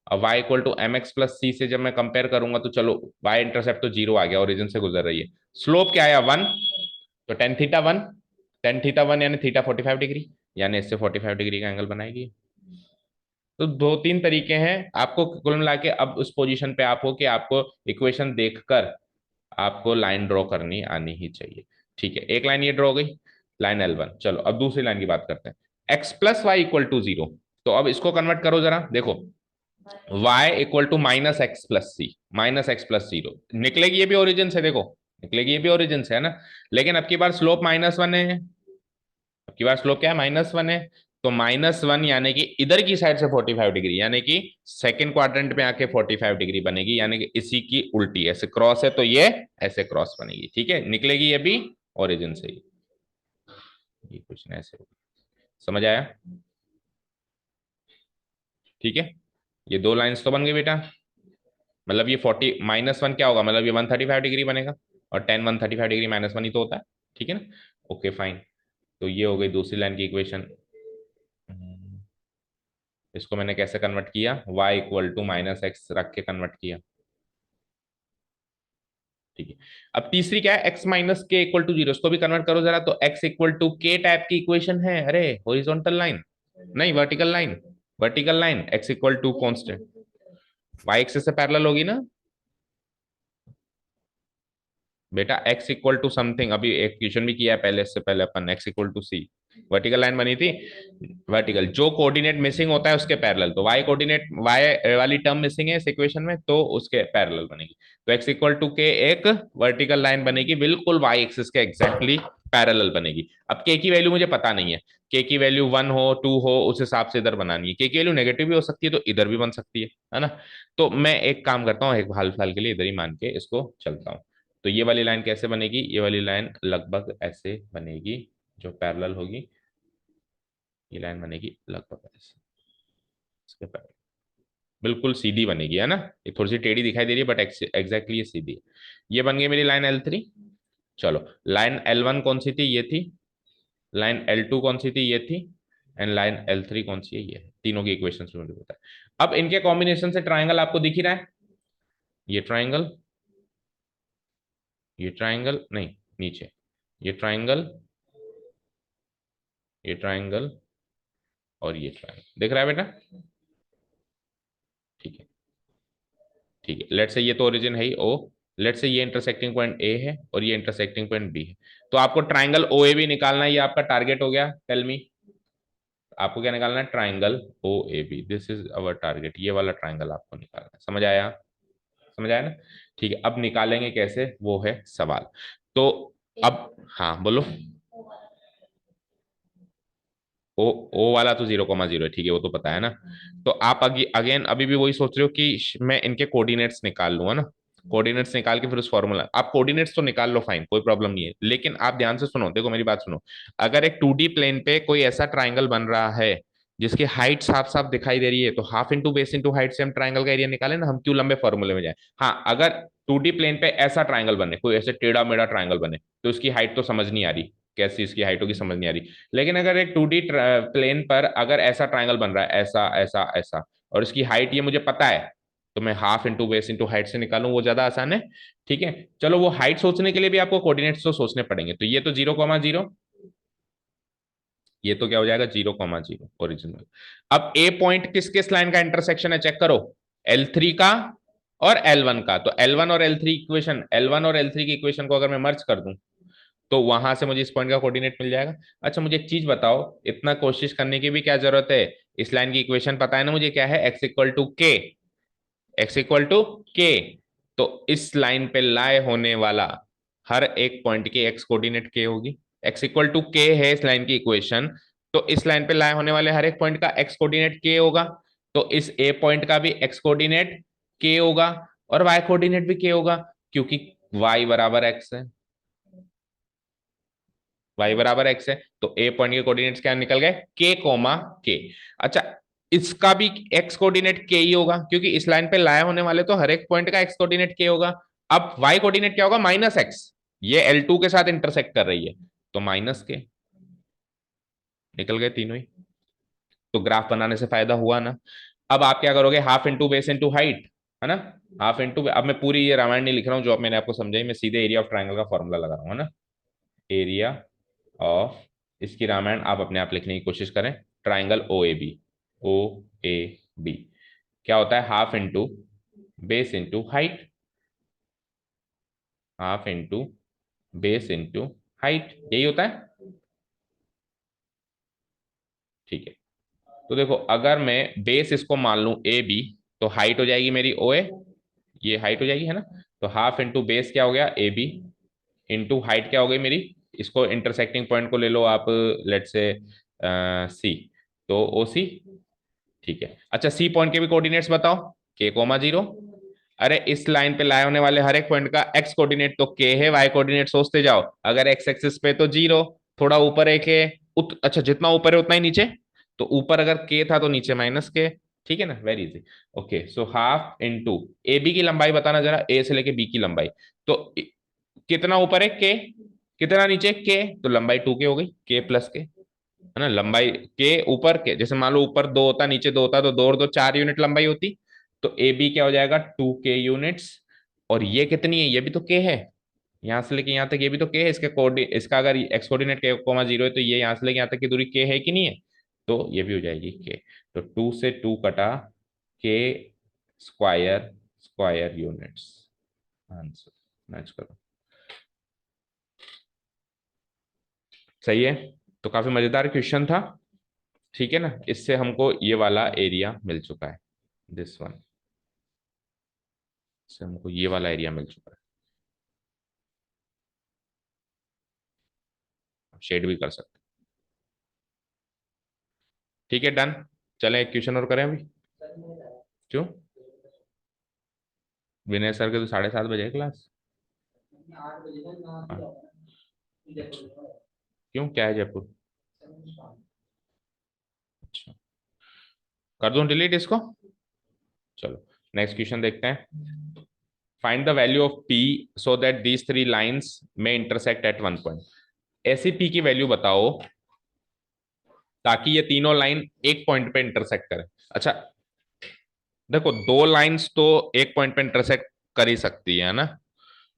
और y equal to M X plus C से जब मैं कंपेयर करूंगा तो चलो y इंटरसेप्ट तो जीरो आ गया, ओरिजिन से गुजर रही है, स्लोप क्या आया वन, तो tan theta one, tan theta one यानी थीटा 45 डिग्री, यानी इससे 45 डिग्री का एंगल बनाएगी। तो दो तीन तरीके हैं, आपको कुल मिला के अब उस पोजीशन पे आप हो कि आपको इक्वेशन देखकर आपको लाइन ड्रॉ करनी आनी ही चाहिए। ठीक है, एक लाइन ये ड्रॉ हो गई, लाइन L1। चलो अब दूसरी लाइन की बात करते हैं, X plus Y equal to zero. तो अब इसको कन्वर्ट करो जरा, देखो y equal to minus X plus C, minus X plus zero, निकलेगी ये भी ओरिजिन से, देखो निकलेगी ये भी ओरिजिन से, है ना। लेकिन अब की बार स्लोप -1 है, अब की बार स्लोप क्या है, -1 है। तो -1 यानी कि इधर की साइड से 45 डिग्री, यानी कि सेकंड क्वाड्रेंट में आके 45 डिग्री बनेगी, यानी कि इसी की उल्टी, ऐसे क्रॉस है तो ये ऐसे क्रॉस बनेगी, ठीक है, निकलेगी ये भी ओरिजिन से ही, ये क्वेश्चन ऐसे होगा। समझ आया, ठीक है। ये दो लाइंस तो बन गई बेटा, मतलब ये 40 -1 क्या होगा, मतलब ये 135 डिग्री बनेगा, और टेन 135 डिग्री -1 ही तो होता है, ठीक है ना। ओके फाइन, तो ये हो गई दूसरी लाइन की इक्वेशन। इसको मैंने कैसे कन्वर्ट किया, y equal to minus X रख के कन्वर्ट किया, ठीक है। अब तीसरी क्या है, x minus K equal to zero, इसको भी कन्वर्ट करो जरा, तो x equal to K type की इक्वेशन है, अरे हॉरिजॉन्टल लाइन नहीं, vertical line, vertical line, x equal to constant, y axis से पैरेलल होगी ना बेटा, x इक्वल टू समथिंग, अभी एक क्वेश्चन भी किया है पहले, इससे पहले अपन x equal to C, vertical line बनी थी, वर्टिकल जो कोऑर्डिनेट मिसिंग होता है उसके पैरेलल, तो y कोऑर्डिनेट, y वाली टर्म मिसिंग है इस इक्वेशन में, तो उसके पैरेलल बनेगी, तो x इक्वल टू के एक वर्टिकल लाइन बनेगी, बिल्कुल y एक्सिस के एग्जैक्टली पैरेलल बनेगी। अब k की वैल्यू मुझे पता नहीं है, k की वैल्यू 1 हो 2 हो उस हिसाब से इधर बनानी है, k की वैल्यू नेगेटिव भी हो सकती है तो इधर भी बन सकती है ना। तो मैं एक काम करता हूँ, एक हाल फिलहाल के लिए इधर ही मान के इसको चलता हूँ। तो ये वाली लाइन कैसे बनेगी, ये वाली लाइन लगभग ऐसे बनेगी, जो पैरेलल होगी, ये लाइन बनेगी लगभग ऐसे, इसके पैरेलल बिल्कुल सीधी बनेगी, है ना। ये थोड़ी सी टेढ़ी दिखाई दे रही है बट एग्जैक्टली ये सीधी है। ये बन गई मेरी लाइन L3। चलो लाइन L1 कौन सी थी, ये थी, लाइन L2 कौन सी थी, ये थी, एंड लाइन L3 कौन सी है, ये है। तीनों की इक्वेशन मुझे पता है। अब इनके कॉम्बिनेशन से ट्राइंगल आपको दिख ही रहा है, ये ट्राइंगल, ये ट्राइंगल नहीं, नीचे ये ट्राइंगल, ये ट्राइंगल, और ये ट्राइंगल दिख रहा है बेटा, ठीक है, ठीक है। लेट से ये तो ओरिजिन है ही ओ, लेट से ये इंटरसेक्टिंग पॉइंट ए है और ये इंटरसेक्टिंग पॉइंट बी है, तो आपको ट्राइंगल ओ ए बी निकालना है, ये आपका टारगेट हो गया, टेल मी आपको क्या निकालना है, triangle O A B, this is our target, ये वाला ट्राइंगल आपको निकालना है, समझ आया, समझ आया ना। ठीक है, अब निकालेंगे कैसे, वो है सवाल। तो अब हाँ बोलो। ओ ओ वाला तो 0,0 है, ठीक है, वो तो पता है ना। तो आप अगेन अभी भी वही सोच रहे हो कि मैं इनके कोऑर्डिनेट्स निकाल लूँ, है ना। कोऑर्डिनेट्स निकाल के फिर उस फॉर्मूला, आप कोऑर्डिनेट्स तो निकाल लो, फाइन, कोई प्रॉब्लम नहीं है, लेकिन आप ध्यान से सुनो, देखो मेरी बात सुनो। अगर एक 2D प्लेन पे कोई ऐसा ट्राइंगल बन रहा है जिसकी हाइट साफ साफ दिखाई दे रही है, तो half into base into height से हम ट्राइंगल का एरिया निकालें ना, हम क्यों लंबे फॉर्मूले में जाए। हाँ, अगर 2D प्लेन पे ऐसा ट्राइंगल बने, कोई ऐसे टेढ़ा मेढ़ा ट्राइंगल बने, तो उसकी हाइट तो समझ नहीं आ रही, कैसी इसकी हाइट होगी समझ नहीं आ रही। लेकिन अगर एक 2D प्लेन पर अगर ऐसा ट्राइंगल बन रहा है, ऐसा ऐसा ऐसा, और इसकी हाइट ये मुझे पता है, तो मैं half into base into height से निकालूं, वो ज्यादा आसान है। ठीक है, चलो वो हाइट सोचने के लिए भी आपको कोऑर्डिनेट्स तो सोचने पड़ेंगे, तो ये तो 0,0, ये तो क्या हो जाएगा, 0,0 ओरिजिनल। अब ए पॉइंट किस किस लाइन का इंटरसेक्शन है, चेक करो। L3 का और L1 का। तो L1 और L3 की इक्वेशन को अगर मैं मर्ज कर दूं, तो वहां से मुझे इस पॉइंट का कोऑर्डिनेट मिल जाएगा। अच्छा मुझे एक चीज बताओ, इतना कोशिश करने की भी क्या जरूरत है, इस लाइन की इक्वेशन पता है ना मुझे, क्या है, x इक्वल टू के। तो इस लाइन पे लाए होने वाला हर एक पॉइंट की एक्स कोऑर्डिनेट के होगी। x इक्वल टू के है इस लाइन की इक्वेशन, तो इस लाइन पे लाए होने वाले हर एक पॉइंट का एक्स कोऑर्डिनेट के होगा। तो इस ए पॉइंट का भी एक्स कोऑर्डिनेट के होगा, और वाई कोऑर्डिनेट भी के होगा, क्योंकि y बराबर एक्स है, y बराबर एक्स है। तो ए पॉइंट के कोऑर्डिनेट्स क्या निकल गए, के। अच्छा, इसका भी एक्स कोऑर्डिनेट के ही होगा, क्योंकि इस लाइन पे लाए होने वाले तो हर एक पॉइंट का एक्स कोऑर्डिनेट के होगा। अब y कोऑर्डिनेट क्या होगा, -x, ये L2 के साथ इंटरसेक्ट कर रही है, तो -k, निकल गए तीनों ही। तो ग्राफ बनाने से फायदा हुआ ना। अब आप क्या करोगे, half into base into height, है ना। हाफ इंटू, अब मैं पूरी ये रामायण नहीं लिख रहा हूँ जो अब मैंने आपको समझाई, मैं सीधे एरिया ऑफ ट्राइंगल का फॉर्मूला लगा रहा हूँ, है ना। एरिया ऑफ, इसकी रामायण आप अपने आप लिखने की कोशिश करें। ट्राइंगल ओ ए बी क्या होता है, half into base into height, half into base into height, यही होता है। ठीक है, तो देखो अगर मैं बेस इसको मान लूं AB, तो हाइट हो जाएगी मेरी OA, ये हाइट हो जाएगी, है ना। तो हाफ इंटू बेस क्या हो गया, AB, इंटू हाइट क्या हो गई मेरी, इसको इंटरसेक्टिंग पॉइंट को ले लो आप, लेट से C, तो OC। ठीक है, अच्छा सी पॉइंट के भी कोऑर्डिनेट्स बताओ, k,0। अरे इस लाइन पे लाए होने वाले हर एक पॉइंट का एक्स कोऑर्डिनेट तो के है, वाई कोऑर्डिनेट सोचते जाओ, अगर एक्स एक्सिस पे तो 0, थोड़ा ऊपर एक है, अच्छा जितना ऊपर है उतना ही नीचे, तो ऊपर अगर के था तो नीचे -k। ठीक है ना, very easy. Okay, so half into A B की लंबाई बताना जरा, ए से लेके बी की लंबाई। तो कितना ऊपर है के, कितना नीचे के, तो लंबाई 2k हो गई, k+k, है ना। लंबाई के ऊपर के, जैसे मान लो ऊपर 2 होता नीचे 2 होता, तो 2 और 2 4 यूनिट लंबाई होती। तो ए बी क्या हो जाएगा, 2k यूनिट्स। और ये कितनी है, ये भी तो के है, यहां से लेके यहां तक ये भी तो के है, इसके कोऑर्डिनेट, इसका अगर एक्स कोऑर्डिनेट k,0 है, तो ये यहां से लेके यहां तक की दूरी के है कि नहीं है, तो ये भी हो जाएगी के। तो 2 से 2 कटा, के square square units, answer match करो। सही है, तो काफी मजेदार क्वेश्चन था। ठीक है ना, इससे हमको ये वाला एरिया मिल चुका है, दिस वन, इससे हमको ये वाला एरिया मिल चुका है, शेड भी कर सकते हैं। ठीक है, डन। चलें एक क्वेश्चन और करें अभी। क्यों, विनय सर के तो 7:30 बजे है क्लास। हाँ, क्यों, क्या है जयपुर। अच्छा, कर दूं डिलीट इसको। चलो नेक्स्ट क्वेश्चन देखते हैं। Find the value of P so that these three lines में इंटरसेक्ट एट वन पॉइंट। ऐसी पी की वैल्यू बताओ ताकि ये तीनों लाइन एक पॉइंट पे इंटरसेक्ट करें। अच्छा देखो, दो लाइंस तो एक पॉइंट पे इंटरसेक्ट कर ही सकती है ना,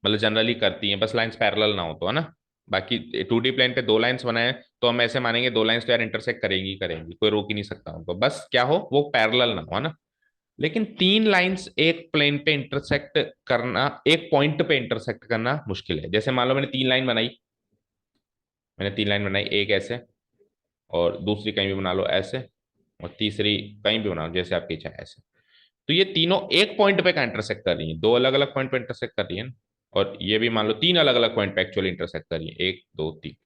मतलब जनरली करती हैं, बस लाइंस पैरेलल ना हो तो, है ना। बाकी 2D प्लेन पे दो लाइंस बनाए तो हम ऐसे मानेंगे दो लाइंस तो यार इंटरसेक्ट करेंगी करेंगी, कोई रोक ही नहीं सकता उनको, बस क्या हो वो पैरेलल ना हो, है ना। लेकिन तीन लाइंस एक प्लेन पे इंटरसेक्ट करना, एक पॉइंट पे इंटरसेक्ट करना मुश्किल है। जैसे मान लो मैंने तीन लाइन बनाई, एक ऐसे, और दूसरी कहीं भी बना लो ऐसे, और तीसरी कहीं भी बना लो जैसे आपकी इच्छा है ऐसे। तो ये तीनों एक पॉइंट पे का इंटरसेक्ट कर रही है, दो अलग अलग पॉइंट पे इंटरसेक्ट कर रही है ना। और ये भी मान लो तीन अलग अलग पॉइंट पे एक्चुअली इंटरसेक्ट कर रही है, एक दो तीन।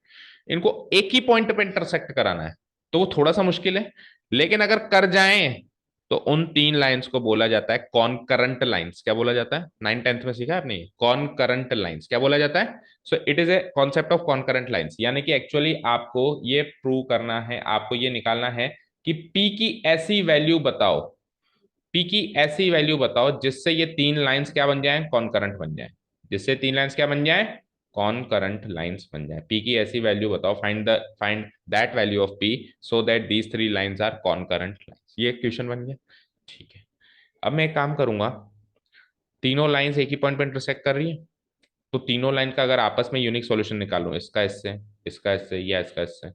इनको एक ही पॉइंट पे इंटरसेक्ट कराना है, तो वो थोड़ा सा मुश्किल है। लेकिन अगर कर जाएं तो उन तीन लाइंस को बोला जाता है कॉनकरंट लाइंस। क्या बोला जाता है? 9th 10th में सीखा आपने, कॉनकरंट लाइंस क्या बोला जाता है? So it is a concept of concurrent lines, यानी कि एक्चुअली आपको ये प्रूव करना है, आपको ये निकालना है कि पी की ऐसी वैल्यू बताओ, पी की ऐसी वैल्यू बताओ जिससे ये तीन लाइंस क्या बन जाए? कॉनकरंट बन जाए। जिससे तीन लाइंस क्या बन जाए? कॉनकरंट लाइंस बन जाए। पी की ऐसी वैल्यू बताओ, find that value of P so that these three lines are concurrent lines. ये क्वेश्चन बन गया। ठीक है, अब मैं एक काम करूंगा, तीनों लाइंस एक ही पॉइंट पर इंटरसेक्ट कर रही है, तो तीनों लाइन का अगर आपस में यूनिक सॉल्यूशन निकालूं, इसका इससे, इसका इससे या इसका इससे,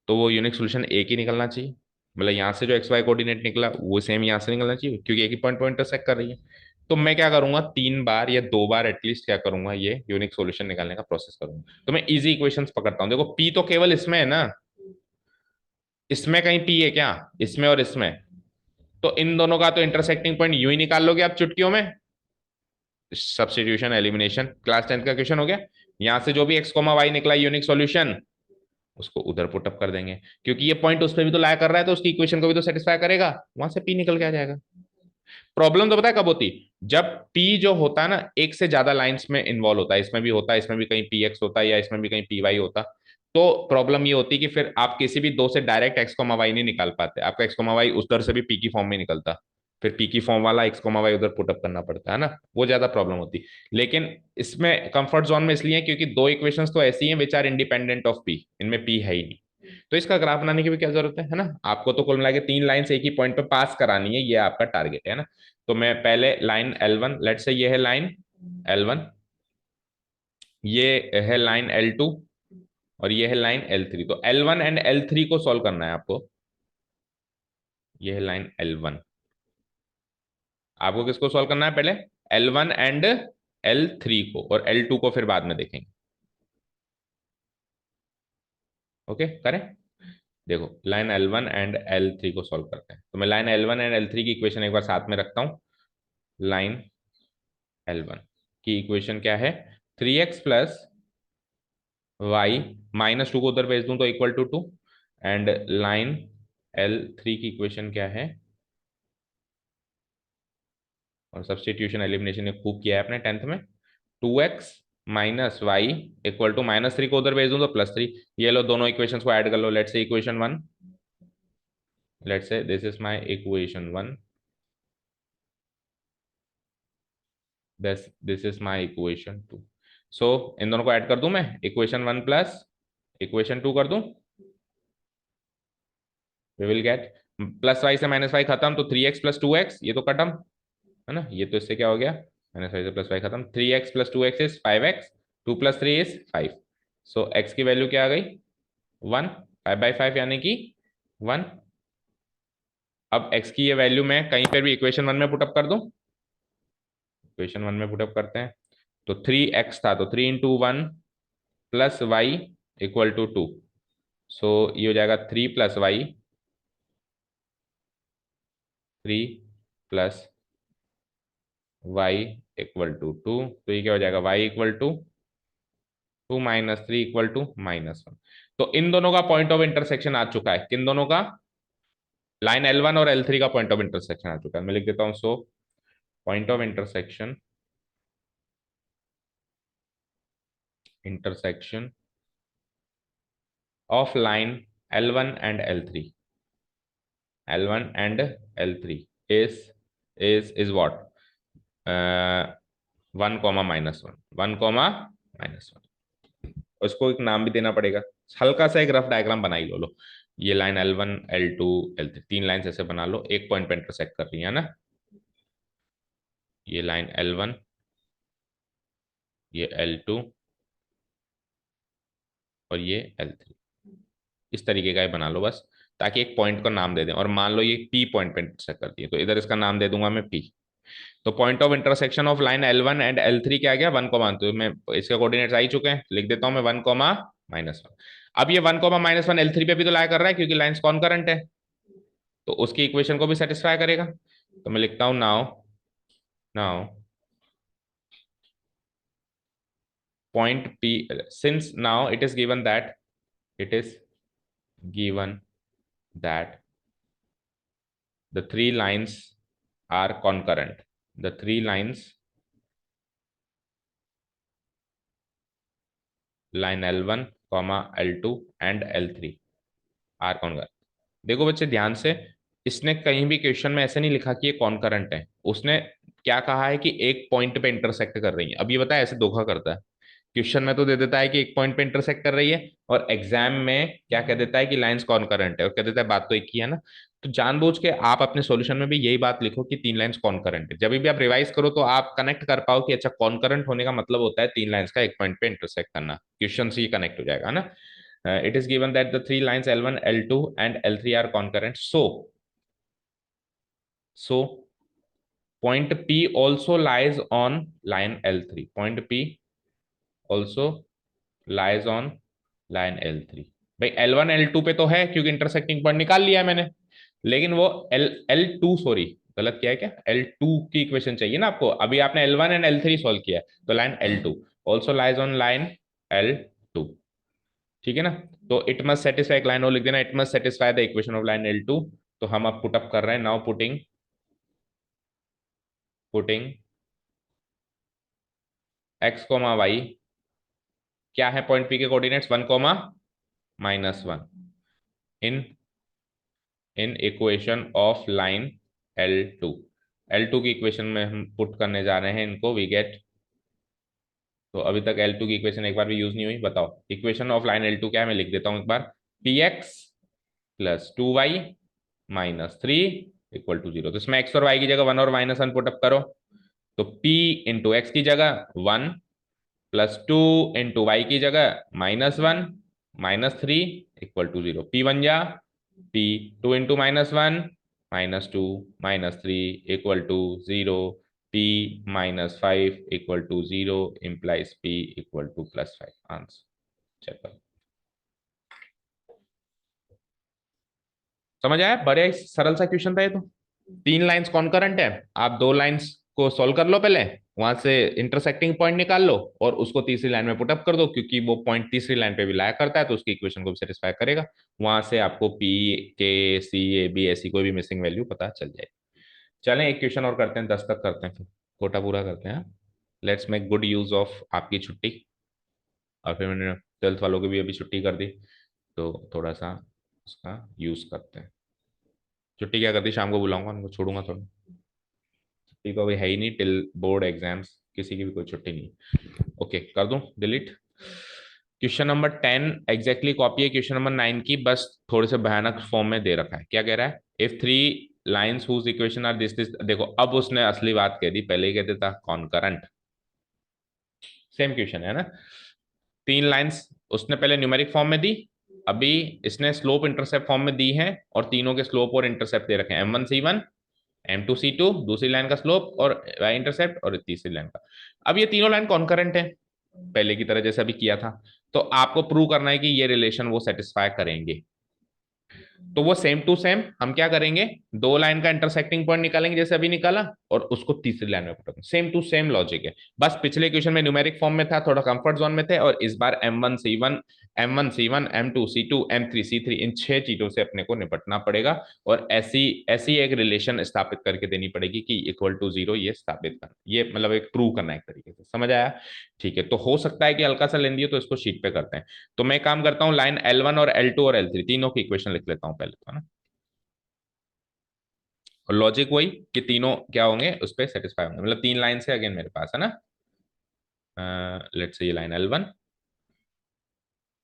तो वो यूनिक सोल्यूशन एक ही निकलना चाहिए। मतलब यहाँ से जो एक्स वाई कोऑर्डिनेट निकला वो सेम यहाँ से निकलना चाहिए, क्योंकि एक ही पॉइंट पर इंटरसेक्ट कर रही है। तो मैं क्या करूंगा, तीन बार या दो बार एटलीस्ट क्या करूंगा, ये यूनिक सॉल्यूशन निकालने का प्रोसेस करूंगा। तो मैं इजी इक्वेशंस पकड़ता हूँ। देखो पी तो केवल इसमें है ना, इसमें कहीं पी है क्या? इसमें और इसमें। तो इन दोनों का तो इंटरसेक्टिंग पॉइंट यूं ही निकाल लोगे आप चुटकियों में। सब्स्टिट्यूशन एलिमिनेशन, क्लास 10th का क्वेश्चन हो गया। यहां से जो भी एक्स कोमा वाई निकला यूनिक सॉल्यूशन, उसको उधर पुटअप कर देंगे, क्योंकि ये पॉइंट उस पर भी तो लाया कर रहा है, तो उसकी इक्वेशन को भी तो सेटिस्फाई करेगा, वहां से पी निकल के आ जाएगा। प्रॉब्लम तो पता है कब होती? जब पी जो होता है ना, एक से ज्यादा लाइंस में इन्वॉल्व होता है, इसमें भी होता है, इसमें भी कहीं पी एक्स होता है, या इसमें भी कहीं पी वाई होता। तो प्रॉब्लम ये होती कि फिर आप किसी भी दो से डायरेक्ट एक्स कोमा वाई नहीं निकाल पाते, आपका एक्स कोमा वाई उधर से भी पी की फॉर्म में निकलता, फिर पी की फॉर्म वाला एक्स कोमा वाई उधर पुटअप करना पड़ता है ना, वो ज्यादा प्रॉब्लम होती। लेकिन इसमें कंफर्ट जोन में इसलिए क्योंकि दो इक्वेशंस तो ऐसी हैं which are independent of P, इनमें पी है ही नहीं। तो इसका ग्राफ बनाने की भी क्या जरूरत है ना, आपको तो कुल मिला के तीन लाइन एक ही पॉइंट पे पास करानी है, ये आपका टारगेट है ना। तो मैं पहले लाइन L1, लेट से ये है लाइन L1, ये है लाइन L2, और ये है लाइन L3। तो L1 एंड L3 को सॉल्व करना है आपको। ये है लाइन L1, आपको किसको सॉल्व करना है पहले? L1 एंड L3 को, और L2 को फिर बाद में देखेंगे। ओके करें। देखो लाइन L1 एंड L3 को सॉल्व करते हैं, तो मैं लाइन L1 एंड L3 की इक्वेशन एक बार साथ में रखता हूं। लाइन L1 की इक्वेशन क्या है? 3x प्लस वाई, -2 को उधर भेज दूं तो equal to 2। And line L3 की इक्वेशन क्या है? और सब्स्टिट्यूशन एलिमिनेशन खूब किया है आपने 10th में। 2x minus Y equal to -3 को उधर भेज दूं तो +3। ये लो दोनों इक्वेशंस को ऐड कर लो, let's say equation 1, let's say this is my equation 1, this is my equation 2। So इन दोनों को ऐड कर दूं मैं, इक्वेशन 1 प्लस इक्वेशन 2 कर दूं, we will get plus Y से माइनस वाई खत्म, तो 3x प्लस 2x, ये तो खत्म है ना, ये तो इससे क्या हो गया, -5 से प्लस वाई खत्म, 3x plus 2x is 5x, 2 plus 3 is 5। So x की वैल्यू क्या आ गई? 1, 5/5 यानी कि 1। अब x की ये वैल्यू मैं कहीं पर भी इक्वेशन 1 में पुटअप कर दूं, इक्वेशन 1 में पुटअप करते हैं। तो 3x था, तो 3 into 1 plus Y equal to 2। So ये हो जाएगा 3 plus Y, 3 plus Y equal to 2। तो ये क्या हो जाएगा? Y equal to 2 -3 equal to -1। तो इन दोनों का पॉइंट ऑफ इंटरसेक्शन आ चुका है, किन दोनों का? लाइन L1 और L3 का पॉइंट ऑफ इंटरसेक्शन आ चुका है। मैं लिख देता हूं, so point of intersection, intersection of line L1 and L3, L1 and L3 is is what? 1, -1, 1, -1। उसको एक नाम भी देना पड़ेगा, हल्का सा एक रफ डायग्राम बना ही लो। ये लाइन L1 L2 L3, तीन लाइन ऐसे बना लो, एक पॉइंट पे इंटरसेक्ट कर रही है ना। ये लाइन L1, ये L2 और ये L3, इस तरीके का ही बना लो बस, ताकि एक पॉइंट को नाम दे दें। और मान लो ये P पॉइंट पे इंटरसेक्ट करती है, तो इधर इसका नाम दे दूंगा मैं P। तो point of intersection of line L1 and L3 क्या गया? 1, तो मैं इसके कोऑर्डिनेट्स आ ही चुके हैं, लिख देता हूं मैं 1, -1। अब ये 1, -1 L3 पे भी तो लाया कर रहा है, क्योंकि लाइंस कॉनकरेंट है, तो उसकी इक्वेशन को भी सेटिस्फाई करेगा। तो मैं लिखता हूं now, now point P, since now it is given that, it is given that the three lines are concurrent, the three lines, line L1 comma L2 and L3 are concur. देखो बच्चे ध्यान से, इसने कहीं भी क्वेश्चन में ऐसे नहीं लिखा कि ये कॉन्करेंट है, उसने क्या कहा है कि एक पॉइंट पे इंटरसेक्ट कर रही है। अब ये बता, ऐसे धोखा करता है, क्वेश्चन में तो दे देता है कि एक पॉइंट पे इंटरसेक्ट कर रही है, और एग्जाम में क्या कह देता है कि लाइंस कॉन्करेंट है, और कह देता है बात तो एक ही है ना। तो जानबूझ के आप अपने सॉल्यूशन में भी यही बात लिखो कि तीन लाइंस कॉन्करेंट है, जब भी आप रिवाइज करो तो आप कनेक्ट कर पाओ कि अच्छा कॉन्करेंट होने का मतलब होता है तीन लाइंस का एक पॉइंट पे इंटरसेक्ट करना, क्वेश्चन से ही कनेक्ट हो जाएगा ना। It is given that the three lines L1, L2 and L3 are concurrent. So point P also lies on line L3. Point P also lies on line L3। भाई L1 L2 पे तो है क्योंकि intersecting point निकाल लिया है मैंने, लेकिन वो L2 सॉरी, गलत किया है क्या, L2 की इक्वेशन चाहिए ना आपको, अभी आपने L1 एंड L3 सॉल्व किया है, तो line L2 also lies on line L2। ठीक है ना। तो इट मस्ट सेटिस्फाई, एक लाइन और लिख देना, it must satisfy the equation of line L2। तो हम अब पुट अप कर रहे हैं, now putting putting x comma Y, क्या है पॉइंट P के coordinates 1 comma -1, in in equation of line L2। L2 की इक्वेशन में हम पुट करने जा रहे हैं इनको, वी गेट, तो अभी तक L2 की इक्वेशन एक बार भी यूज नहीं हुई, बताओ इक्वेशन ऑफ लाइन L2 क्या है, मैं लिख देता हूं एक बार, px plus 2y minus 3 equal to 0। तो इसमें x और y की जगह 1 और -1 पुट अप करो, तो p इंटू एक्स की जगह 1 प्लस 2 इंटू वाई की जगह -1 -3 इक्वल टू 0। पी बन जा P 2 into -1 -2 -3 equal to 0। P -5 equal to 0 implies P equal to +5। Answer चलो, समझ आया, बड़े सरल सा क्वेश्चन था ये तो। तीन लाइंस कॉन्करेंट है, आप दो लाइंस को सॉल्व कर लो पहले, वहां से इंटरसेक्टिंग पॉइंट निकाल लो और उसको तीसरी लाइन में पुटअप कर दो, क्योंकि वो पॉइंट तीसरी लाइन पे भी लाया करता है तो उसकी इक्वेशन को भी सेटिस्फाई करेगा। वहां से आपको पी के सी ए बी ऐसी कोई भी मिसिंग वैल्यू पता चल जाएगी। चलें एक क्वेश्चन और करते हैं, 10 तक करते हैं फिर कोटा पूरा करते हैं। Let's make good use of आपकी छुट्टी, और फिर मैंने 12th वालों की भी अभी छुट्टी कर दी, तो थोड़ा सा उसका यूज करते हैं। छुट्टी क्या करती, शाम को बुलाऊंगा उनको, छोड़ूंगा थोड़ा, छुट्टी तो अभी है ही नहीं, टिल बोर्ड एग्जाम्स किसी की भी कोई छुट्टी नहीं। ओके कर दूं delete. Question number 10 exactly copy है क्वेश्चन नंबर 9 की, बस थोड़े से भयानक फॉर्म में दे रखा है। क्या कह रहा है, if three lines whose equation are this this, देखो अब उसने असली बात कह दी, पहले ही कहते था कॉन्करेंट। सेम क्वेश्चन है ना, तीन लाइंस उसने पहले न्यूमेरिक फॉर्म में दी, अभी इसने स्लोप इंटरसेप्ट फॉर्म में दी है, और तीनों के स्लोप और इंटरसेप्ट दे रखे हैं, M1 C1 M2 C2 दूसरी लाइन का स्लोप और y इंटरसेप्ट, और तीसरी लाइन का। अब ये तीनों लाइन कॉन्करेंट है पहले की तरह जैसे अभी किया था, तो आपको प्रूव करना है कि ये रिलेशन वो सेटिस्फाई करेंगे। तो वो सेम टू सेम हम क्या करेंगे, दो लाइन का इंटरसेक्टिंग पॉइंट निकालेंगे जैसे अभी निकाला, और उसको तीसरी लाइन में put, same to same logic है। बस पिछले क्वेश्चन में न्यूमेरिक फॉर्म में था, थोड़ा कंफर्ट जोन में थे, और इस बार M1 C1 M2 C2 M3 C3 इन छह चीजों से अपने को निपटना पड़ेगा, और ऐसी ऐसी एक रिलेशन स्थापित करके देनी पड़ेगी कि इक्वल टू 0 ये स्थापित करना, ये मतलब एक प्रूव करना, एक तरीके से समझ आया। ठीक है, तो हो सकता है कि हल्का सा लेंदी हो, तो इसको शीट पे करते हैं। तो मैं काम करता हूँ, लाइन L1 और L2 और L3 तीनों की इक्वेशन लिख लेता हूँ पहले तो, है ना। और लॉजिक वही कि तीनों क्या होंगे उस पर सेटिस्फाई होंगे, मतलब तीन लाइन से अगेन मेरे पास है ना। लेट्स से ये line L1,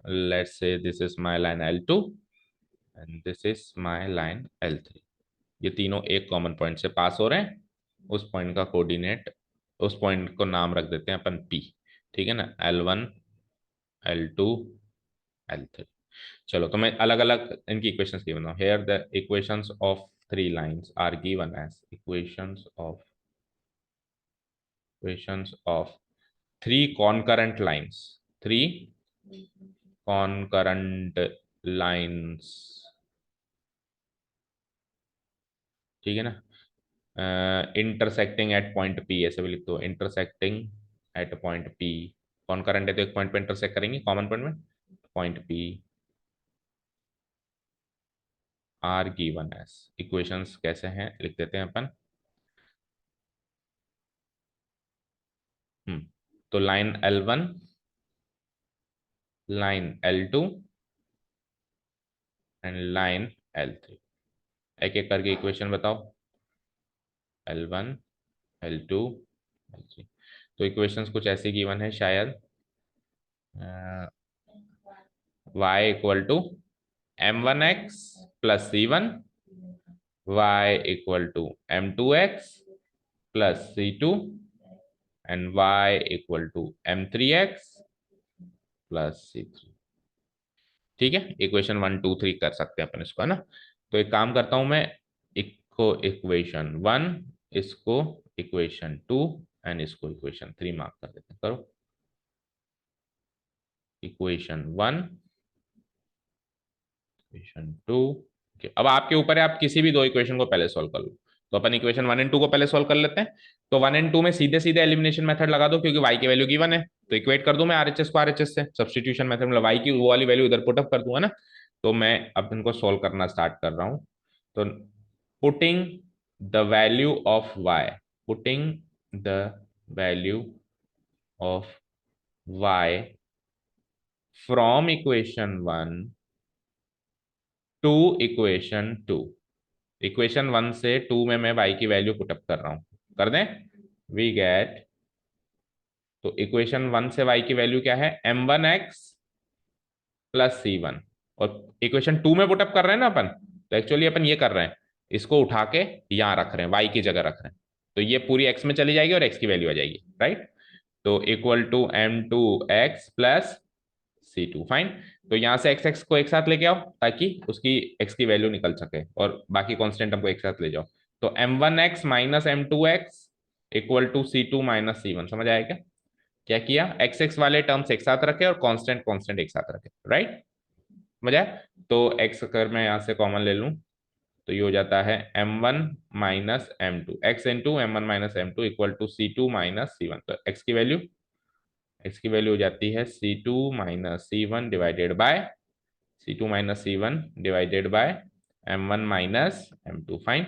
let's say this is my line L2 and this is my line L3। ये तीनों एक कॉमन पॉइंट से पास हो रहे हैं, उस पॉइंट का कोऑर्डिनेट, उस पॉइंट को नाम रख देते हैं अपन P। ठीक है ना, L1 L2 L3। चलो तो मैं अलग अलग इनकी इक्वेशंस गिवन हूं, here the equations of three lines are given as equations of three concurrent lines, three concurrent lines. ठीक है ना, इंटरसेक्टिंग एट पॉइंट पी, ऐसे भी लिख दो, intersecting at point P. Concurrent है तो एक पॉइंट पे इंटरसेक्ट करेंगे, कॉमन पॉइंट में, point P, are given as. Equations कैसे हैं लिख देते हैं अपन। तो line L1, line L2 and line L3। एक एक करके इक्वेशन बताओ। L1, L2, L3। तो इक्वेशंस कुछ ऐसी गिवन है शायद, y equal to m1x plus c1, y equal to m2x plus c2 and y equal to m3x plus c3। ठीक है, इक्वेशन 1 2 3 कर सकते हैं अपन इसको, है ना। तो एक काम करता हूं मैं, इसको इक्वेशन 1, इसको इक्वेशन 2 एंड इसको इक्वेशन 3 मार्क कर देते हैं। करो, इक्वेशन 1, इक्वेशन 2। अब आपके ऊपर है, आप किसी भी दो इक्वेशन को पहले सॉल्व कर लो। तो अपन इक्वेशन 1 एंड 2 को पहले सॉल्व कर लेते हैं। तो 1 एंड 2 में सीधे सीधे एलिमिनेशन मेथड लगा दो, क्योंकि y की वैल्यू गिवन है। तो इक्वेट कर दूं मैं आरएचएस को आरएचएस से, सब्स्टिट्यूशन मेथड, मतलब y की वो वाली वैल्यू इधर पुट अप कर दूंगा ना। तो मैं अब इनको सॉल्व करना स्टार्ट कर रहा हूं। तो putting the value of y, putting the value of y from equation 1 to equation 2। Equation 1 से 2 में मैं y की वैल्यू पुटअप कर रहा हूं, कर दें। वी गेट, तो इक्वेशन 1 से y की वैल्यू क्या है, m1x प्लस c1। और इक्वेशन 2 में पुटअप कर रहे हैं ना अपन, तो एक्चुअली अपन ये कर रहे हैं, इसको उठा के यहां रख रहे हैं, y की जगह रख रहे हैं। तो ये पूरी x में चली जाएगी और x की वैल्यू आ जाएगी, राइट। तो equal to m2x plus C2, fine. तो यहां से एक्स एक्स को एक साथ लेके आओ, ताकि उसकी एक्स की वैल्यू निकल सके, और बाकी कांस्टेंट हमको एक साथ ले जाओ। तो m1x minus m2x equal to C2 minus C1। समझ आया क्या? क्या किया, एक्स एक्स वाले टर्म्स एक साथ रखे और कांस्टेंट कांस्टेंट एक साथ रखे, राइट। समझ आया? तो एक्स अगर मैं यहां से कॉमन ले लूं, तो ये हो जाता है m1 minus m2, x into m1 minus m2 equal to C2 minus C1। तो एक्स की वैल्यू हो जाती है C2 minus C1 divided by C2 minus C1 divided by M1 minus M2, fine.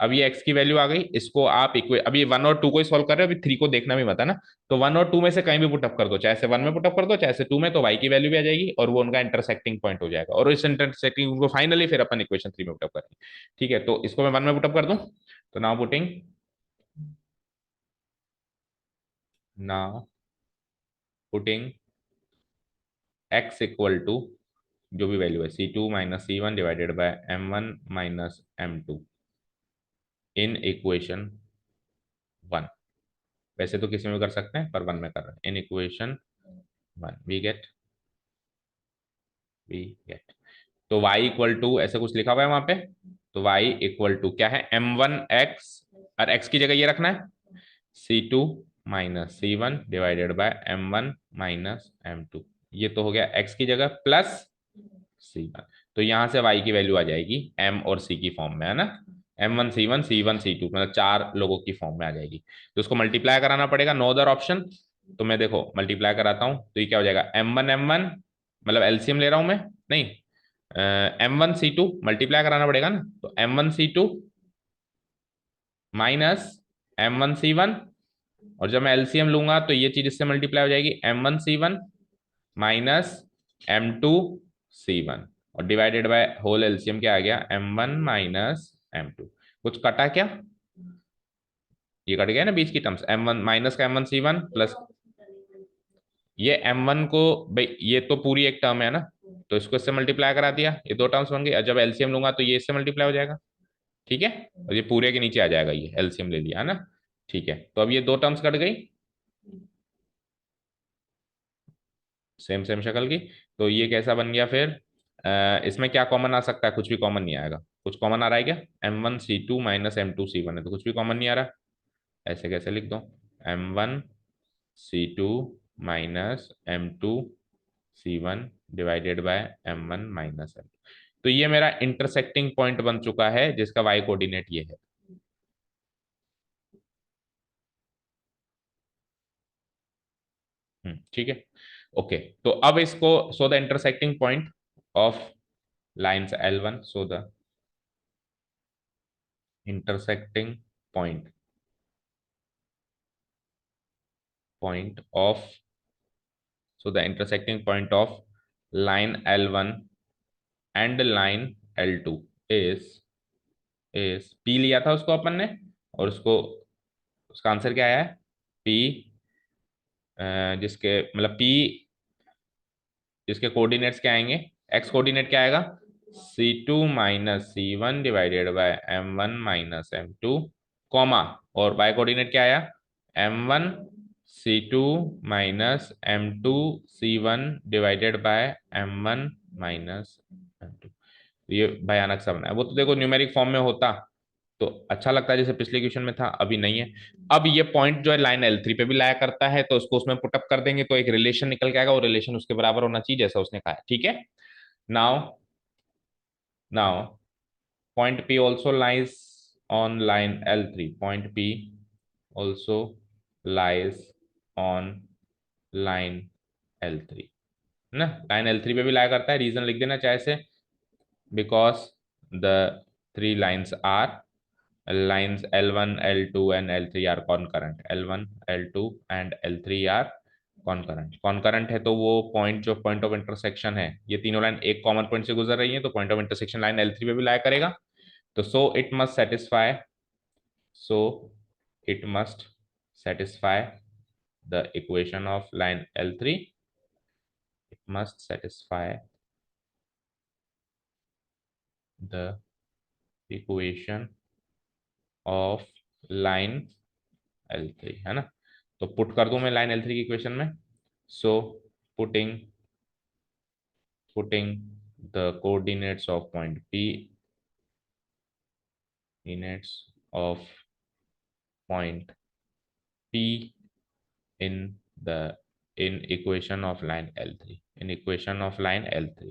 अब ये x की वैल्यू आ गई, इसको आप इक्वे, अब ये 1 और 2 को ही सॉल्व कर रहे हो, अभी 3 को देखना भी मत है ना। तो 1 और 2 में से कहीं भी पुटअप कर दो, चाहे से 1 में पुटअप कर दो चाहे से 2 में, तो y की वैल्यू भी आ जाएगी और वो उनका इंटरसेक्टिंग पॉइंट हो जाएगा, और इस इंटरसेक्टिंग को फाइनली फिर अपन इक्वेशन 3 में पुटअप करेंगे। ठीक है, तो इसको मैं 1 में पुटअप कर दूं। तो now putting x equal to जो भी वैल्यू है C2 minus C1 divided by M1 minus M2 in equation 1। वैसे तो किसी में भी कर सकते हैं, पर 1 में कर रहे हैं, इन इक्वेशन 1। वी गेट तो y इक्वल टू ऐसे कुछ लिखा हुआ है वहां पे। तो y इक्वल टू क्या है, m1x, और x की जगह ये रखना है C2 minus C1 divided by M1 minus M2। ये तो हो गया x की जगह प्लस C1। तो यहां से y की वैल्यू आ जाएगी m और c की फॉर्म में, है ना। M1 C1 C1 C2, मतलब 4 लोगों की फॉर्म में आ जाएगी। तो उसको मल्टीप्लाई कराना पड़ेगा, नो अदर ऑप्शन। तो मैं देखो मल्टीप्लाई कराता हूं, तो ये क्या हो जाएगा, M1 मतलब एलसीएम ले रहा हूं मैं, नहीं, M1 C2 मल्टीप्लाई कराना पड़ेगा ना। तो M1 C2 minus M1 C1, और जब मैं एलसीएम लूंगा तो ये चीज इससे मल्टीप्लाई हो जाएगी, M1 C1 minus M2 C1, और डिवाइडेड बाय होल एलसीएम क्या आ गया, M1 माइनस M2। कुछ कटा क्या, ये कट गया ना बीच की टर्म्स, M1 माइनस का M1 C1 प्लस ये M1 को, भाई ये तो पूरी एक टर्म है ना, तो इसको इससे मल्टीप्लाई करा दिया, ये दो टर्म्स बन गई, और जब एलसीएम लूंगा तो ये इससे मल्टीप्लाई हो जाएगा। ठीक है, और ये पूरे के नीचे आ जाएगा, ये एलसीएम ले लिया है ना। ठीक है, तो अब ये दो टर्म्स कट गई, सेम सेम शक्ल की। तो ये कैसा बन गया फिर, इसमें क्या कॉमन आ सकता है, कुछ भी कॉमन नहीं आएगा। कुछ कॉमन आ रहा है क्या, M1 C2 minus M2 C1 है, तो कुछ भी कॉमन नहीं आ रहा। ऐसे कैसे लिख दो, M1 C2 minus M2 C1 divided by M1 minus M2। तो ये मेरा इंटरसेक्टिंग पॉइंट बन चुका है, जिसका y कोऑर्डिनेट ये है। ठीक है। ओके, तो अब इसको, so the intersecting point of lines L1, so the intersecting point of, so the intersecting point of line L1 and line L2 is P लिया था उसको अपन ने, और उसको, उसका आंसर क्या आया है? P, जिसके मतलब P, जिसके कोऑर्डिनेट्स क्या आएंगे? एक्स कोऑर्डिनेट क्या आएगा? C2 - C1 divided by M1 - M2, comma, और वाई कोऑर्डिनेट क्या आया? M1 C2 - M2 C1 divided by M1 - M2। ये भयानक सा बना है। वो तो देखो न्यूमेरिक फॉर्म में होता तो अच्छा लगता है, जैसे पिछले क्वेश्चन में था, अभी नहीं है। अब ये पॉइंट जो है लाइन L3 पे भी लाया करता है, तो उसको उसमें पुटअप कर देंगे तो एक रिलेशन निकल के आएगा, वो रिलेशन उसके बराबर होना चाहिए जैसा उसने कहा है। ठीक है। Now, now point P also lies on line L3, point P also lies on line L3 ना, लाइन L3 पे भी लाया करता है। रीजन लिख देना चाहे से, because the three lines are, lines L1, L2 and L3 are concurrent, L1, L2 and L3 are concurrent। concurrent है तो वो पॉइंट, जो पॉइंट ऑफ इंटरसेक्शन है, ये तीनों लाइन एक कॉमन पॉइंट से गुजर रही है, तो point of intersection line L3 पे भी लाया करेगा। तो so it must satisfy the equation of line L3, it must satisfy the equation of line L3, है ना। तो पुट कर दूं मैं लाइन L3 की इक्वेशन में। So putting putting the coordinates of point P, coordinates of point P in the, in equation of line L3, in equation of line L3।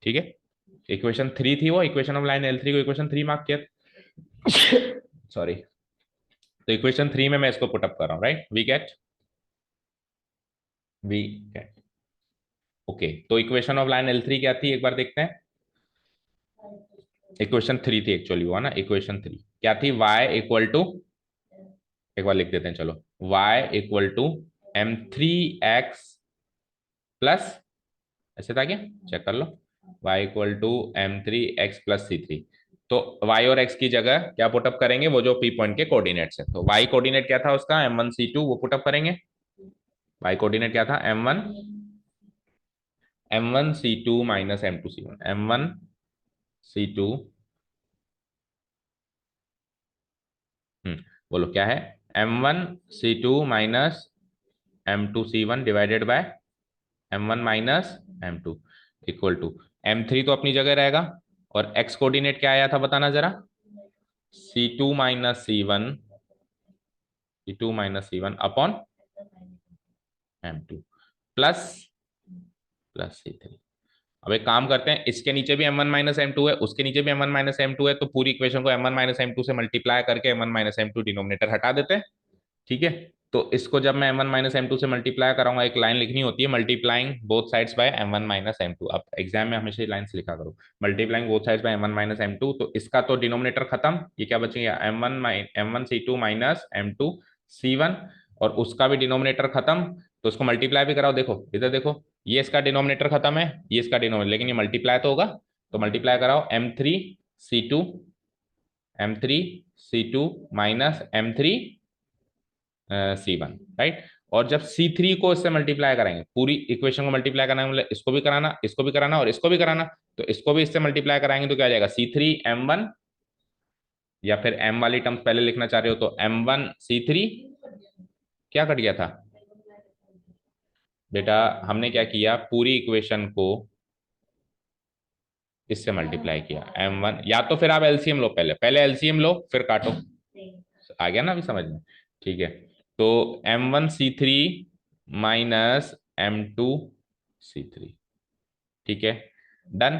ठीक है। इक्वेशन 3 थी वो, इक्वेशन ऑफ लाइन L3 को equation 3 mark किया। Sorry. तो equation 3 में मैं इसको पुटअप कर रहा हूं, राइट। We get okay. तो इक्वेशन ऑफ लाइन L3 क्या थी, एक बार देखते हैं। इक्वेशन 3 थी एक्चुअली वो, है ना। इक्वेशन 3 क्या थी? y इक्वल टू, एक बार लिख देते हैं चलो, y equal to M3x plus, ऐसे था क्या? चेक कर लो। y equal to M3x plus C3। तो y और x की जगह क्या पुटअप करेंगे? वो जो P पॉइंट के कोऑर्डिनेट्स है। तो y कोऑर्डिनेट क्या था उसका? M1 C2, वो पुटअप करेंगे। y कोऑर्डिनेट क्या था? M1 C2 minus M2 C1, M1 C2, बोलो क्या है? M1 C2 minus M2 C1 divided by M1 - M2 equal to M3 तो अपनी जगह रहेगा, और x कोऑर्डिनेट क्या आया था बताना जरा? C2 - C1 upon M2 plus C3। अब एक काम करते हैं, इसके नीचे भी M1 - M2 है, उसके नीचे भी M1 - M2 है, तो पूरी इक्वेशन को M1 - M2 से मल्टीप्लाई करके M1 - M2 डिनोमिनेटर हटा देते हैं। ठीक है। तो इसको जब मैं M1 - M2 से मल्टीप्लाई कराऊंगा, एक लाइन लिखनी होती है, multiplying both sides by M1 - M2। अब एग्जाम में हमेशा ये लाइन्स लिखा करो, multiplying both sides by M1 - M2। तो इसका तो डिनोमिनेटर खत्म, ये क्या बचेगा? M1 माइनस M2 C1, और उसका भी डिनोमिनेटर खत्म। तो उसको मल्टीप्लाई भी कराओ, देखो इधर देखो, ये इसका डिनोमिनेटर खत्म है, ये इसका डिनोमिनेटर, लेकिन ये मल्टीप्लाई तो होगा। तो मल्टीप्लाई कराओ, M3 C2 minus M3 C1, right. और जब C3 को इससे मल्टीप्लाई कराएंगे, पूरी इक्वेशन को मल्टीप्लाई कराना मतलब इसको भी कराना, इसको भी कराना, और इसको भी कराना। तो इसको भी इससे मल्टीप्लाई कराएंगे तो क्या आ जाएगा? C3 M1, या फिर M वाली टर्म्स पहले लिखना चाह रहे हो तो M1 C3। क्या कट गया था बेटा? हमने क्या किया, पूरी इक्वेशन को इससे मल्टीप्लाई किया M1, या तो फिर आप एलसीएम लो, पहले पहले एलसीएम लो फिर काटो। आ गया ना अभी समझ में? ठीक है। तो M1 C3 minus M2 C3। ठीक है, डन।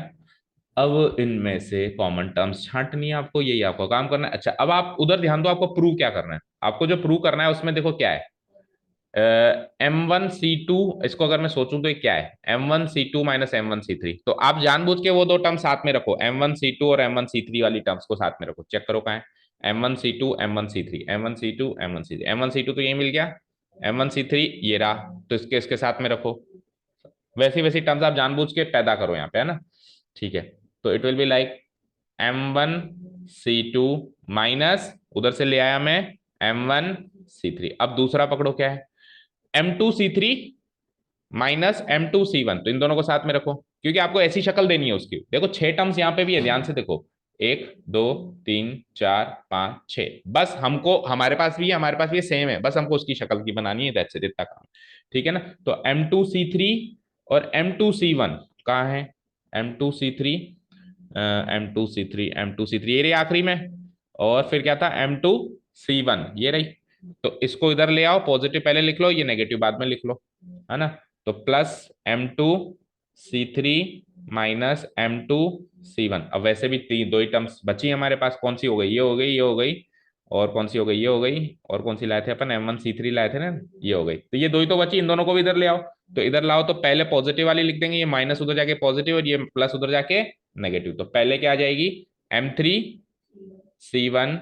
अब इनमें से कॉमन टर्म्स छांटनी है आपको, यही आपको काम करना है। अच्छा, अब आप उधर ध्यान दो, आपको प्रूव क्या करना है। आपको जो प्रूव करना है उसमें देखो क्या है, M1C2, इसको अगर मैं सोचूं तो ये क्या है, M1C2 माइनस M1C3। तो आप जानबूझ के वो दो टर्म साथ में रखो, M1C2 और M1C3 वाली टर्म्स को साथ में रखो, चेक करो कहाँ है, M1C2 M1C3 M1C2 M1C3, M1C2 तो ये मिल गया, M1C3 ये रहा, तो इसके इसके साथ में रखो। वैसी वैसी टर्म्स आप जानबूझ के पैदा करो यहाँ पे, है ना। ठीक है, तो it will be like M1C2 minus, उधर से ले आया मैं M1C3। अब दूसरा पकड़ो क्या है, M2C3 माइनस M2C1, तो इन दोनों को साथ में रखो, क्योंकि आपको ऐसी शक्ल देनी है उसकी। देखो 6 टर्म्स यहाँ पे भी है, ध्यान से देखो, 1 2 3 4 5 6, बस हमको हमारे पास भी है, हमारे पास भी ये सेम है, बस हमको उसकी शक्ल की बनानी है, दैट्स इट, इतना काम। ठीक है ना, तो M2C3 और M2C1 कहाँ है, M2C3 M2C3 ये रही आखिरी में, और फिर क्या था M2C1 ये रही। तो इसको इधर ले आओ, पॉजिटिव पहले लिख लो, ये नेगेटिव बाद में लिख लो, है ना। तो प्लस M2C3 माइनस M2C1। अब वैसे भी तीन दो ही टर्म्स बची हमारे पास, कौन सी हो गई, ये हो गई, ये हो गई, और कौन सी हो गई, ये हो गई, और कौन सी लाए थे अपन, M1C3 लाए थे ना, ये हो गई। तो ये दो ही तो बची, इन दोनों को भी इधर ले आओ। तो इधर लाओ तो पहले पॉजिटिव वाली लिख देंगे, ये माइनस उधर जाके पॉजिटिव और ये प्लस उधर जाके नेगेटिव। तो पहले क्या आ जाएगी, M3C1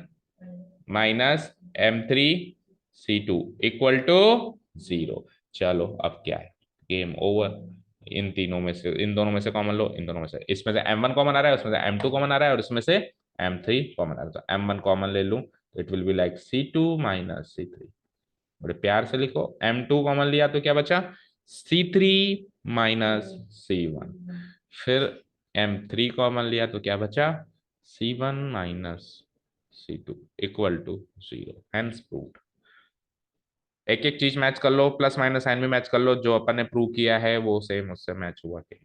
minus M3C2 equal to 0। चलो अब क्या है, गेम ओवर। इन तीनों में से, इन दोनों में से कॉमन लो, इन दोनों में से, इसमें से M1 कॉमन आ रहा है, उसमें से M2 कॉमन आ रहा है, और इसमें से M3 कॉमन आ रहा है। तो M1 कॉमन ले लूं तो it will be like C2 minus C3। बड़े प्यार से लिखो, M2 कॉमन लिया तो क्या बचा, C3 माइनस C1। फिर M3 कॉमन लिया तो क्या बचा, C1 minus C2 equal to 0। Hence proved. एक एक चीज मैच कर लो, प्लस माइनस साइन भी मैच कर लो, जो अपन ने प्रूव किया है वो सेम उससे मैच हुआ के।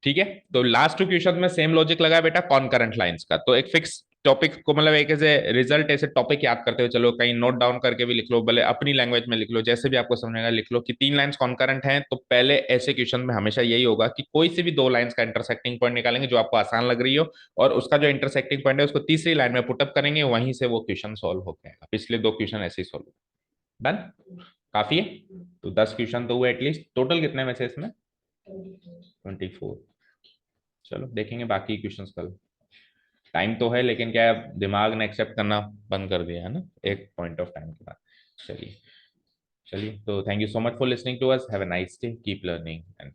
ठीक है, तो लास्ट टू क्वेश्चन में सेम लॉजिक लगा है बेटा, कॉनकरेंट लाइंस का। तो एक फिक्स टॉपिक को, मतलब एक ऐसे रिजल्ट, ऐसे टॉपिक याद करते हुए चलो, कहीं नोट डाउन करके भी लिख लो, भले अपनी लैंग्वेज में लिख लो, जैसे भी आपको समझेगा लिख लो कि 3 लाइंस कॉनकरेंट हैं। तो पहले ऐसे क्वेश्चन में हमेशा यही होगा कि कोई से भी 2 लाइंस का इंटरसेक्टिंग पॉइंट निकालेंगे जो आपको आसान लग रही हो, और उसका जो इंटरसेक्टिंग पॉइंट है उसको तीसरी लाइन में पुटअप करेंगे, वहीं से वो क्वेश्चन सॉल्व हो गया। पिछले 2 क्वेश्चन ऐसे ही सॉल्व। डन, काफी है। तो 10 क्वेश्चन तो हुए एटलीस्ट, टोटल कितने में से इसमें 24। चलो देखेंगे बाकी क्वेश्चंस कल। टाइम तो है, लेकिन क्या है, दिमाग ने एक्सेप्ट करना बंद कर दिया है ना एक पॉइंट ऑफ टाइम के बाद। चलिए, चलिए, तो thank you so much for listening to us, have a nice day, keep learning and